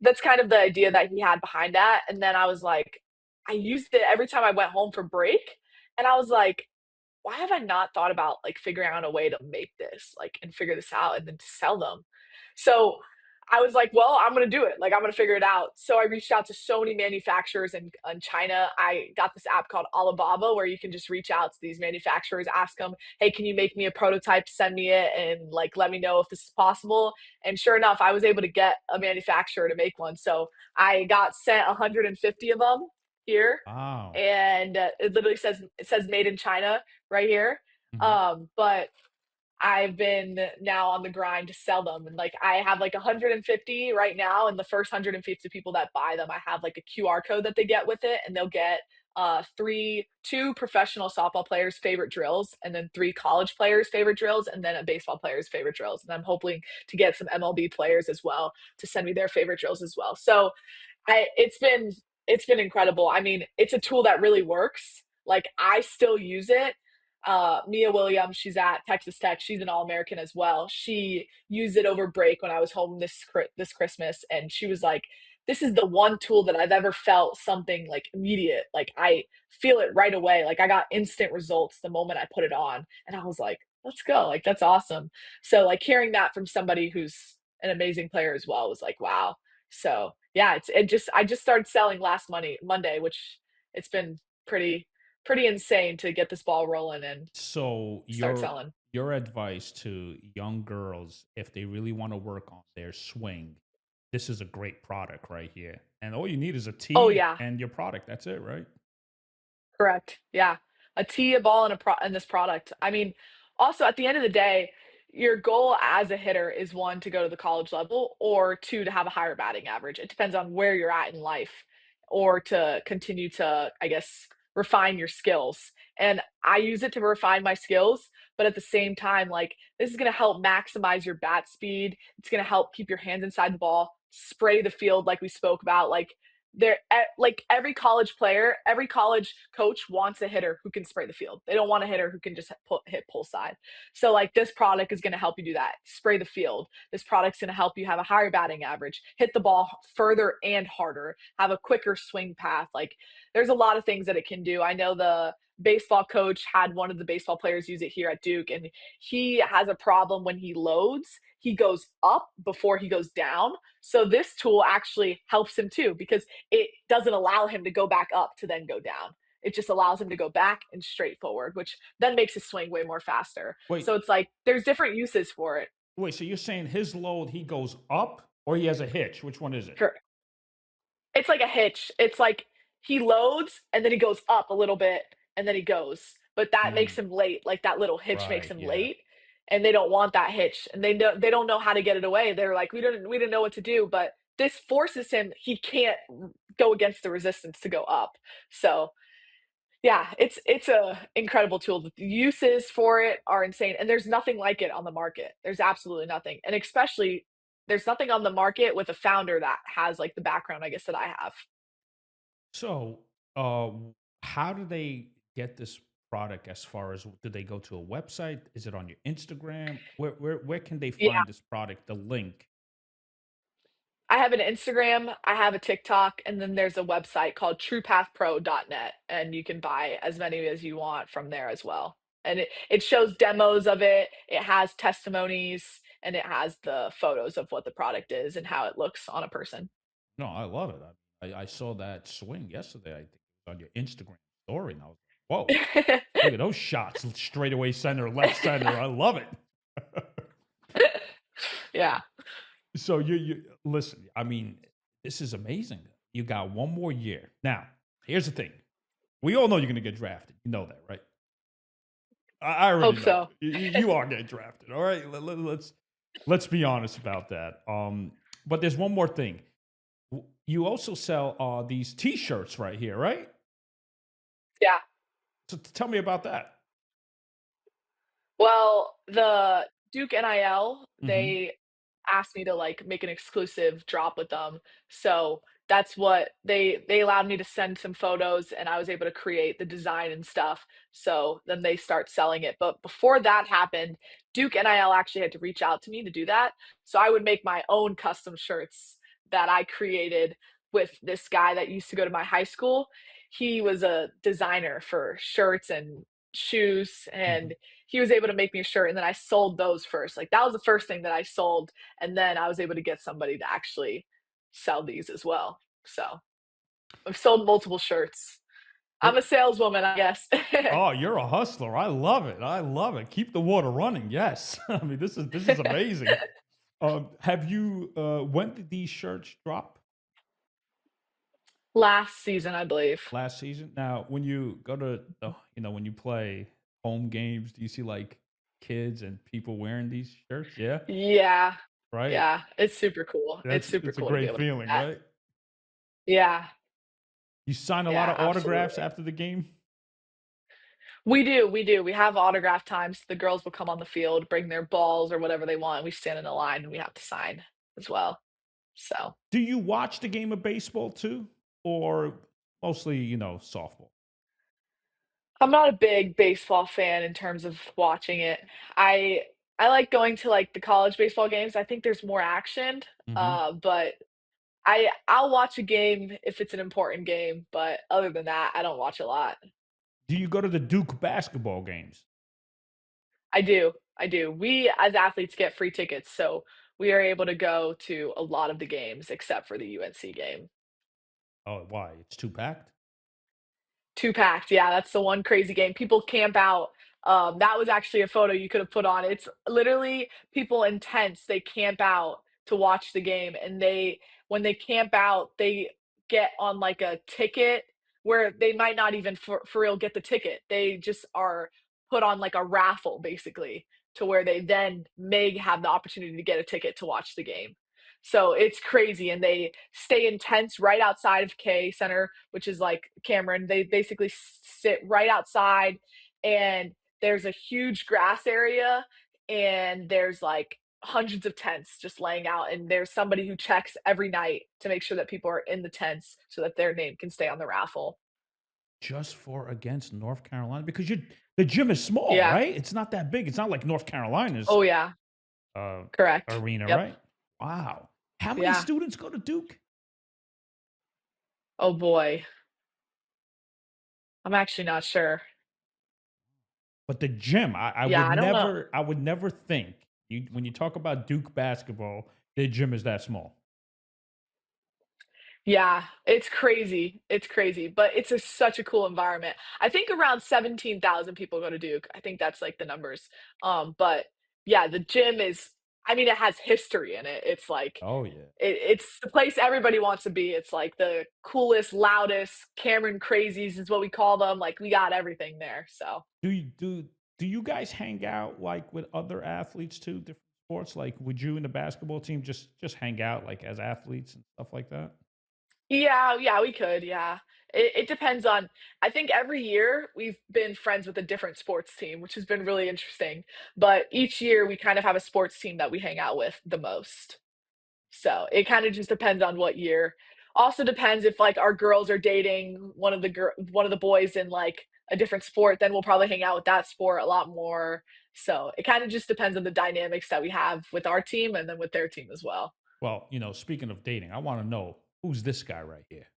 that's kind of the idea that he had behind that. And then I was like, I used it every time I went home for break. And I was like, why have I not thought about like figuring out a way to make this, like, and figure this out and then to sell them? So I was like, well, I'm going to do it. Like, I'm going to figure it out. So I reached out to so many manufacturers in China. I got this app called Alibaba where you can just reach out to these manufacturers, ask them, hey, can you make me a prototype? Send me it and like let me know if this is possible. And sure enough, I was able to get a manufacturer to make one. So I got sent 150 of them here, Wow. and it literally says made in China right here. Mhm. But I've been now on the grind to sell them, and like I have like 150 right now, and the first 150 people that buy them, I have like a QR code that they get with it, and they'll get two professional softball players' favorite drills, and then three college players' favorite drills, and then a baseball player's favorite drills. And I'm hoping to get some MLB players as well to send me their favorite drills as well. So I it's been incredible. I mean, it's a tool that really works. Like I still use it. Mia Williams, she's at Texas Tech. She's an All-American as well. She used it over break when I was home this Christmas, and she was like, "This is the one tool that I've ever felt something like immediate. Like I feel it right away. Like I got instant results the moment I put it on." And I was like, "Let's go! Like that's awesome." So like hearing that from somebody who's an amazing player as well was like, "Wow." So yeah, I just started selling last Monday, which it's been pretty insane to get this ball rolling and So start selling. your advice to young girls, if they really want to work on their swing, this is a great product right here. And all you need is a Oh tee yeah, and your product. That's it, right? correct. Yeah. A tee, a ball, and and this product. I mean, also at the end of the day, your goal as a hitter is one to go to the college level or two to have a higher batting average. It depends on where you're at in life or to continue to, I guess, refine your skills. And I use it to refine my skills, but at the same time, like this is going to help maximize your bat speed. It's going to help keep your hands inside the ball, spray the field like we spoke about. Like every college player, every college coach wants a hitter who can spray the field. They don't want a hitter who can just hit pull side. So like this product is going to help you do that. Spray the field. This product's going to help you have a higher batting average, hit the ball further and harder, have a quicker swing path. Like there's a lot of things that it can do. I know the baseball coach had one of the baseball players use it here at Duke, and he has a problem when he loads. He goes up before he goes down. So this tool actually helps him too because it doesn't allow him to go back up to then go down. It just allows him to go back and straight forward, which then makes his swing way more faster. Wait, So it's like there's different uses for it. wait. So you're saying his load, he goes up or he has a hitch? Which one is it? For It's like a hitch. It's like he loads and then he goes up a little bit and then he goes. But that makes Mm, him late. Like that little hitch makes right. him Yeah. late. and they don't want that hitch, and they don't know how to get it away. They're like, we didn't know what to do, but this forces him. He can't go against the resistance to go up. So yeah, it's a incredible tool. The uses for it are insane, and there's nothing like it on the market. There's absolutely nothing, and especially there's nothing on the market with a founder that has like the background, I guess, that I have. So, how do they get this product? As far as, do they go to a website? Is it on your Instagram? Where can they Yeah, find this product? The link. I have an Instagram, I have a TikTok, and then there's a website called truepathpro.net, and you can buy as many as you want from there as well. And it shows demos of it, it has testimonies, and it has the photos of what the product is and how it looks on a person. No, I love it. I saw that swing yesterday. I think it was on your Instagram story, and I was like, "Whoa, look at those shots! Straight away center, left center. I love it." Yeah. So you listen. I mean, this is amazing. You got one more year. Now, here's the thing. We all know you're going to get drafted. You know that, right? I already Hope know. so. You are getting drafted. All right. Let's be honest about that. But there's one more thing. You also sell these T-shirts right here, right? Yeah. So tell me about that. Well, the Duke NIL, Mm-hmm. they asked me to like make an exclusive drop with them. So that's what they allowed me to send some photos and I was able to create the design and stuff. So then they start selling it. But before that happened, Duke NIL actually had to reach out to me to do that. So I would make my own custom shirts that I created with this guy that used to go to my high school. He was a designer for shirts and shoes, Mm-hmm. and he was able to make me a shirt, and then I sold those first. Like that was the first thing that I sold, and then I was able to get somebody to actually sell these as well. So I've sold multiple shirts. I'm a saleswoman, I guess. Oh, you're a hustler. I love it. I love it. Keep the water running. Yes. I mean, this is amazing. Have you when did these shirts drop? Last season, I believe. Last season. Now, when you go to the, when you play home games, do you see like kids and people wearing these shirts? Yeah, Yeah, right. yeah, it's super cool. It's super It's a cool to be great able to do feeling, that. right? Yeah, You sign a lot yeah, of autographs absolutely. after the game. We do, we do. We have autograph times. The girls will come on the field, bring their balls or whatever they want. We stand in a line and we have to sign as well. So Do you watch the game of baseball too, or mostly softball? I'm not a big baseball fan in terms of watching it. I I like going to like the college baseball games. I think there's more action. Hmm. But I'll watch a game if it's an important game, but other than that, I don't watch a lot. Do you go to the Duke basketball games? I do. I do. We as athletes get free tickets, so we are able to go to a lot of the games except for the UNC game. Oh, why? It's too packed. Two packed, yeah, that's the one crazy game. People camp out. That was actually a photo you could have put on. It's literally people in tents. They camp out to watch the game, and when they camp out, they get on like a ticket where they might not even for real get the ticket. They just are put on like a raffle basically to where they then may have the opportunity to get a ticket to watch the game. So it's crazy, and they stay in tents right outside of K Center, which is like Cameron. They basically sit right outside, and there's a huge grass area, and there's like hundreds of tents just laying out, and there's somebody who checks every night to make sure that people are in the tents so that their name can stay on the raffle. Just for against North Carolina, because the gym is small, Yeah. right? It's not that big. It's not like North Carolina's Oh yeah. uh, Correct. arena, Yep. right? Wow. How many Yeah. students go to Duke? Oh boy. I'm actually not sure. But the gym, Yeah, I don't know. I would never think when you talk about Duke basketball, their gym is that small. Yeah, it's crazy. It's crazy, but it's such a cool environment. I think around 17,000 people go to Duke. I think that's like the numbers. But yeah, the gym is, I mean, it has history in it. It's like, Oh yeah. it's the place everybody wants to be. It's like the coolest, loudest Cameron crazies is what we call them. Like we got everything there. So Do you do? do you guys hang out like with other athletes too, different sports? Like, would you and the basketball team just hang out like as athletes and stuff like that? Yeah, yeah, we could, yeah. It depends on I think every year we've been friends with a different sports team, which has been really interesting, but each year we kind of have a sports team that we hang out with the most. So, it kinda just depends on what year. Also depends if, like, our girls are dating one of the boys in, like, a different sport, then we'll probably hang out with that sport a lot more. So, it kinda just depends on the dynamics that we have with our team and then with their team as well. Well, speaking of dating, I want to know who's this guy right here.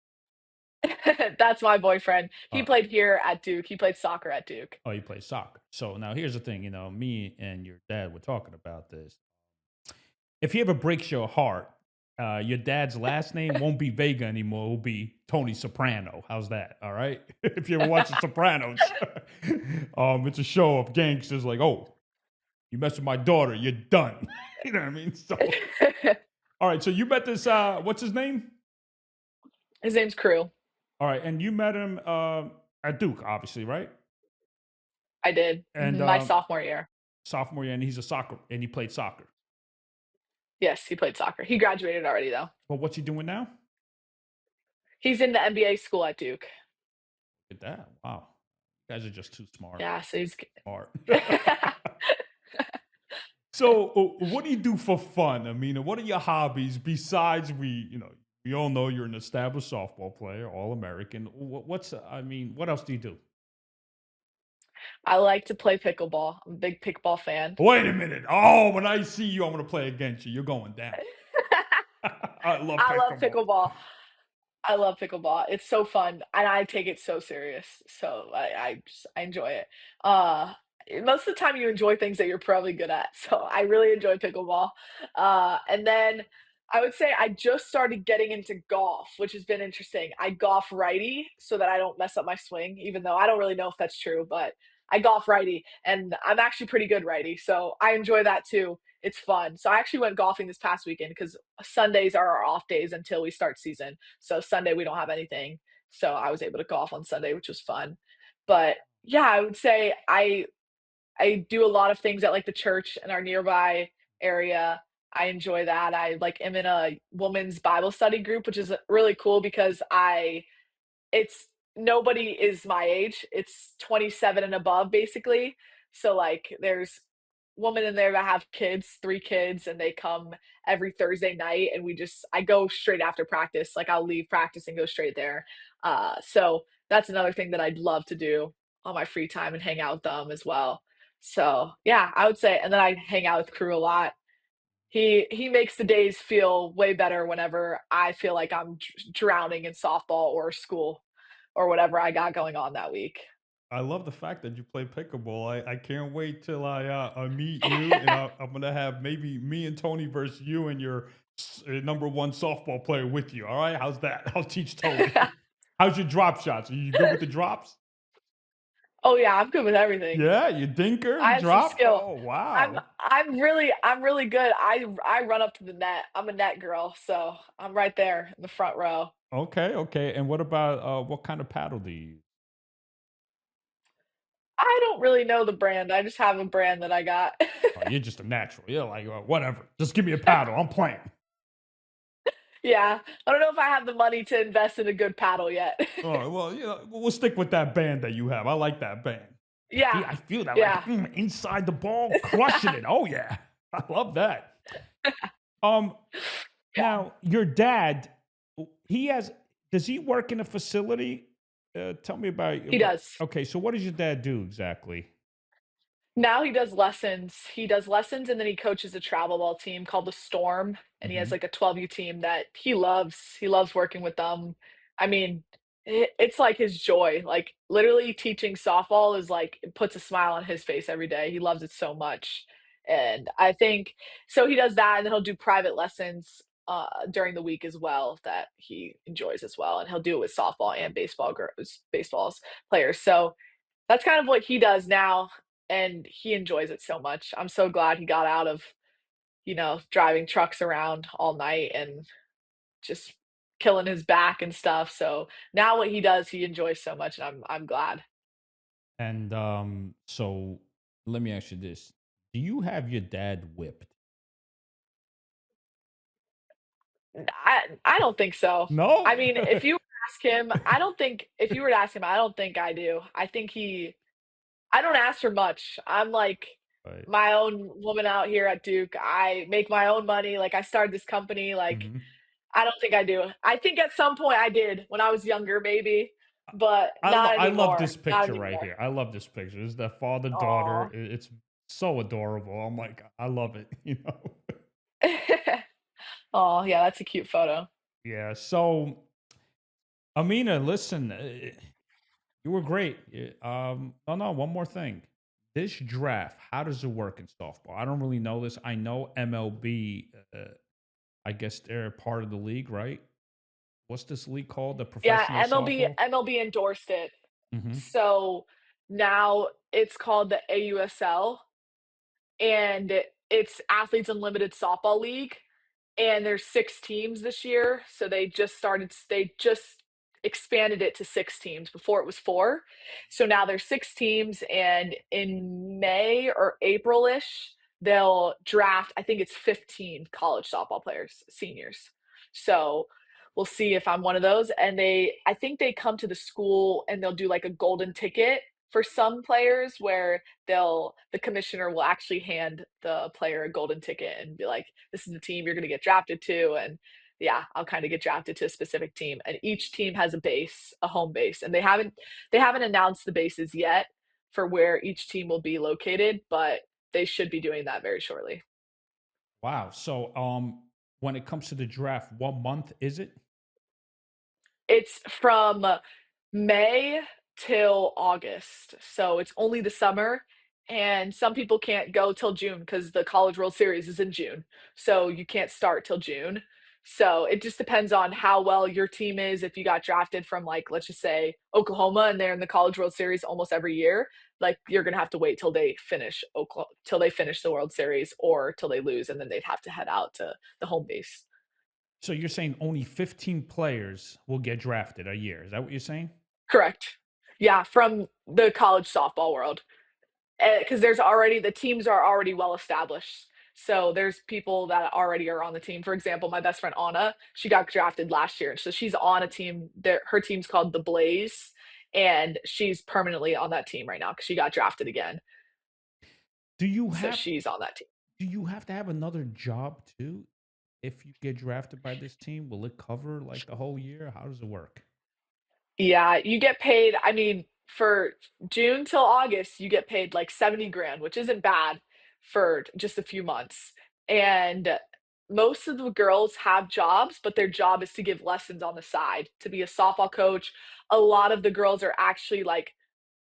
That's my boyfriend. He Uh, played here at Duke. He played soccer at Duke. oh, you play soccer. So now here's the thing. Me and your dad were talking about this. If he ever breaks your heart, your dad's last name won't be Vega anymore. It'll be Tony Soprano. How's that? All right. If you ever watch The Sopranos, it's a show of gangsters like, oh, you mess with my daughter, you're done. You know what I mean? So, all right. So you met this. What's his name? His name's Crew. All right, and you met him at Duke, obviously, right? I did. And Mhm, my sophomore year. sophomore year, and he's a soccer, and he played soccer. Yes, he played soccer. He graduated already, though. But what's he doing now? He's in the NBA school at Duke. Look at that! Wow, you guys are just too smart. Yeah, so he's Smart. So, what do you do for fun? I mean, what are your hobbies besides we all know you're an established softball player, All-American. What else do you do? I like to play pickleball. I'm a big pickleball fan. Wait a minute. Oh, when I see you, I'm going to play against you. You're going down. I love I love pickleball. pickleball. I love pickleball. It's so fun, and I take it so serious. So I enjoy it. Most of the time, you enjoy things that you're probably good at. So I really enjoy pickleball. And then I would say I just started getting into golf, which has been interesting. I golf righty so that I don't mess up my swing, even though I don't really know if that's true, but I golf righty, and I'm actually pretty good righty. So I enjoy that too. It's fun. So I actually went golfing this past weekend because Sundays are our off days until we start season. So Sunday we don't have anything. So I was able to golf on Sunday, which was fun. But yeah, I would say I do a lot of things at like the church in our nearby area. I enjoy that. I like am in a women's Bible study group, which is really cool because I it's nobody is my age. It's 27 and above basically. So like there's women in there that have kids, 3 kids, and they come every Thursday night and I go straight after practice. Like I'll leave practice and go straight there. So that's another thing that I'd love to do on my free time and hang out with them as well. So yeah, I would say and then I hang out with Crew a lot. He makes the days feel way better whenever I feel like I'm drowning in softball or school or whatever I got going on that week. I love the fact that you play pickleball. I can't wait till I meet you, and I'm gonna have maybe me and Tony versus you and your number one softball player with you. All right, how's that? I'll teach Tony. How's your drop shots? Are you good with the drops? Oh, yeah, I'm good with everything. Yeah, you dinker I and have some drop. skill. Oh wow. I'm really good. I run up to the net. I'm a net girl, so I'm right there in the front row. Okay, okay. And what about what kind of paddle do you use? I don't really know the brand. I just have a brand that I got. Oh, you're just a natural. You're like whatever. Just give me a paddle. I'm playing. Yeah, I don't know if I have the money to invest in a good paddle yet. Oh well, we'll stick with that band that you have. I like that band. Yeah, I feel that like yeah. inside the ball, crushing it. Oh yeah, I love that. Um, Yeah, Now your dad, he has. Does he work in a facility? Tell me about he what. does. Okay, so what does your dad do exactly? Now he does lessons. He does lessons and then he coaches a travel ball team called the Storm, and he has Hmm. like a 12U team that he loves. He loves working with them. I mean, it's like his joy. Like literally teaching softball is like it puts a smile on his face every day. He loves it so much. And I think so he does that and then he'll do private lessons during the week as well that he enjoys as well. And he'll do it with softball and baseball's players. So that's kind of what he does now, and he enjoys it so much. I'm so glad he got out of, driving trucks around all night and just killing his back and stuff. So now what he does, he enjoys so much, and I'm glad. And so Let me ask you this: do you have your dad whipped? I don't think so. I No. mean, if you ask him, I don't think if you were to ask him, I don't think I do. I don't ask for much. I'm like Right. my own woman out here at Duke. I make my own money. Like I started this company. Like Mhm. I don't think I do. I think at some point I did when I was younger, maybe, but not I love anymore. this Not picture right anymore. here. I love this picture. It's that father daughter. Aw. It's so adorable. I'm like, I love it. You know. Oh, yeah, that's a cute photo. Yeah. So, Amina, listen, you were great. No, no. One more thing. This draft, how does it work in softball? I don't really know this. I know MLB. I guess they're part of the league, right? What's this league called? The Yeah, professional MLB softball. MLB endorsed it. Hmm. So now it's called the AUSL, and it's Athletes Unlimited Softball League. And there's 6 teams this year, so they just expanded it to 6 teams. Before it was 4. So now there's 6 teams, and in May or April-ish, they'll draft, I think it's 15 college softball players, seniors. So we'll see if I'm one of those. And I think they come to the school and they'll do like a golden ticket for some players where the commissioner will actually hand the player a golden ticket and be like, this is the team you're going to get drafted to. And yeah, I'll kind of get drafted to a specific team. And each team has a home base, and they haven't announced the bases yet for where each team will be located, but they should be doing that very shortly. Wow. So, when it comes to the draft, what month is it? It's from May till August. So it's only the summer. And some people can't go till June because the College World Series is in June. So you can't start till June. So it just depends on how well your team is. If you got drafted from, like, let's just say Oklahoma and they're in the College World Series almost every year, like you're gonna have to wait till they finish the World Series or till they lose, and then they'd have to head out to the home base. So you're saying only 15 players will get drafted a year. Is that what you're saying? Correct. Yeah, from the college softball world. Because the teams are already well established. So there's people that already are on the team. For example, my best friend Anna, she got drafted last year, so she's on a team. Her team's called the Blaze, and she's permanently on that team right now because she got drafted again. Do you So have she's on that team. do you have to have another job too if you get drafted by this team? Will it cover like the whole year? How does it work? Yeah, you get paid. I mean, for June till August, you get paid like 70 grand, which isn't bad for just a few months. And most of the girls have jobs, but their job is to give lessons on the side, to be a softball coach. A lot of the girls are actually like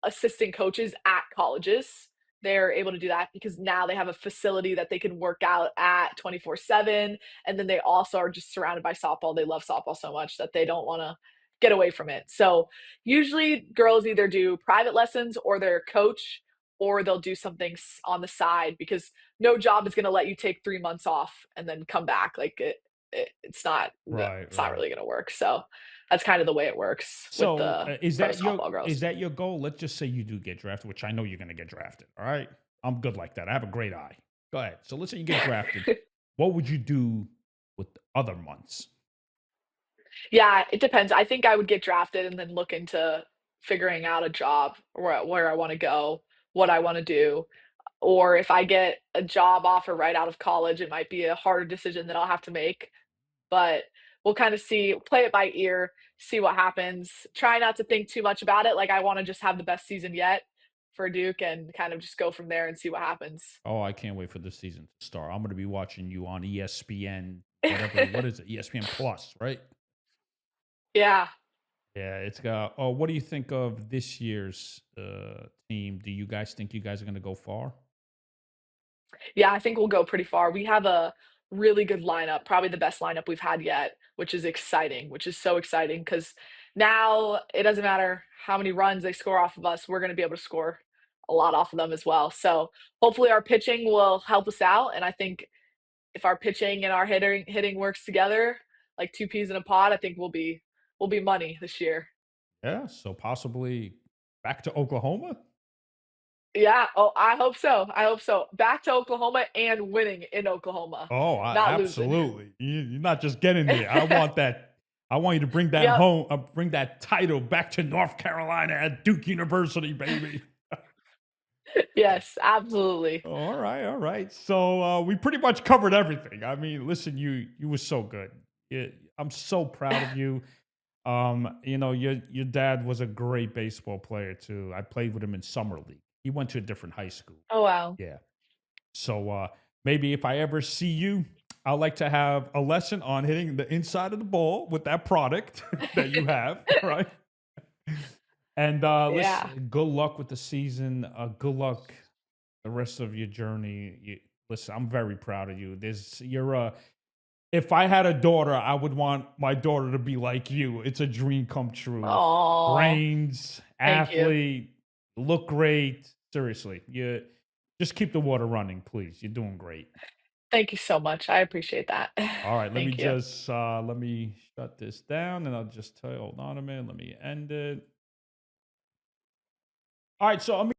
assistant coaches at colleges. They're able to do that because now they have a facility that they can work out at 24/7. And then they also are just surrounded by softball. They love softball so much that they don't want to get away from it. So usually girls either do private lessons or their coach, or they'll do something on the side because no job is going to let you take 3 months off and then come back. Like Right, it's not right. really going to work. So that's kind of the way it works with So, the pro softball is girls. that your goal? Let's just say you do get drafted, which I know you're going to get drafted. All right, I'm good like that. I have a great eye. Go ahead. So let's say you get drafted. What would you do with the other months? Yeah, it depends. I think I would get drafted and then look into figuring out a job where I want to go, what I want to do. Or if I get a job offer right out of college, it might be a harder decision that I'll have to make. But we'll kind of see, play it by ear, see what happens. Try not to think too much about it. Like I want to just have the best season yet for Duke and kind of just go from there and see what happens. Oh, I can't wait for this season to start. I'm going to be watching you on ESPN, whatever. What is it? ESPN Plus, right? Yeah. Yeah, it's got. Oh, what do you think of this year's team? Do you guys think you guys are going to go far? Yeah, I think we'll go pretty far. We have a really good lineup, probably the best lineup we've had yet, which is exciting, which is so exciting because now it doesn't matter how many runs they score off of us, we're going to be able to score a lot off of them as well. So hopefully our pitching will help us out. And I think if our pitching and our hitting works together like two peas in a pod, I think we'll be money this year. Yeah, so possibly back to Oklahoma. Yeah. Oh, I hope so. I hope so. Back to Oklahoma and winning in Oklahoma, Oh, not losing. absolutely. You're not just getting there. I want that. I want you to bring that Yep. home, bring that title back to North Carolina at Duke University, baby. Yes, absolutely. All right, all right. So we pretty much covered everything. I mean, listen, you were so good. I'm so proud of you. Your dad was a great baseball player too. I played with him in summer league. He went to a different high school. Oh, wow. Yeah. So maybe if I ever see you, I'd like to have a lesson on hitting the inside of the ball with that product that you have, right? And Yeah. listen, good luck with the season. Good luck the rest of your journey. Listen, I'm very proud of you. If I had a daughter, I would want my daughter to be like you. It's a dream come true. Oh, Brains, thank you. athlete, look great. Seriously, you just keep the water running, please. You're doing great. Thank you so much. I appreciate that. All right, Thank you. let me shut this down, and I'll just tell you. Hold on a minute. Let me end it. All right, so I'm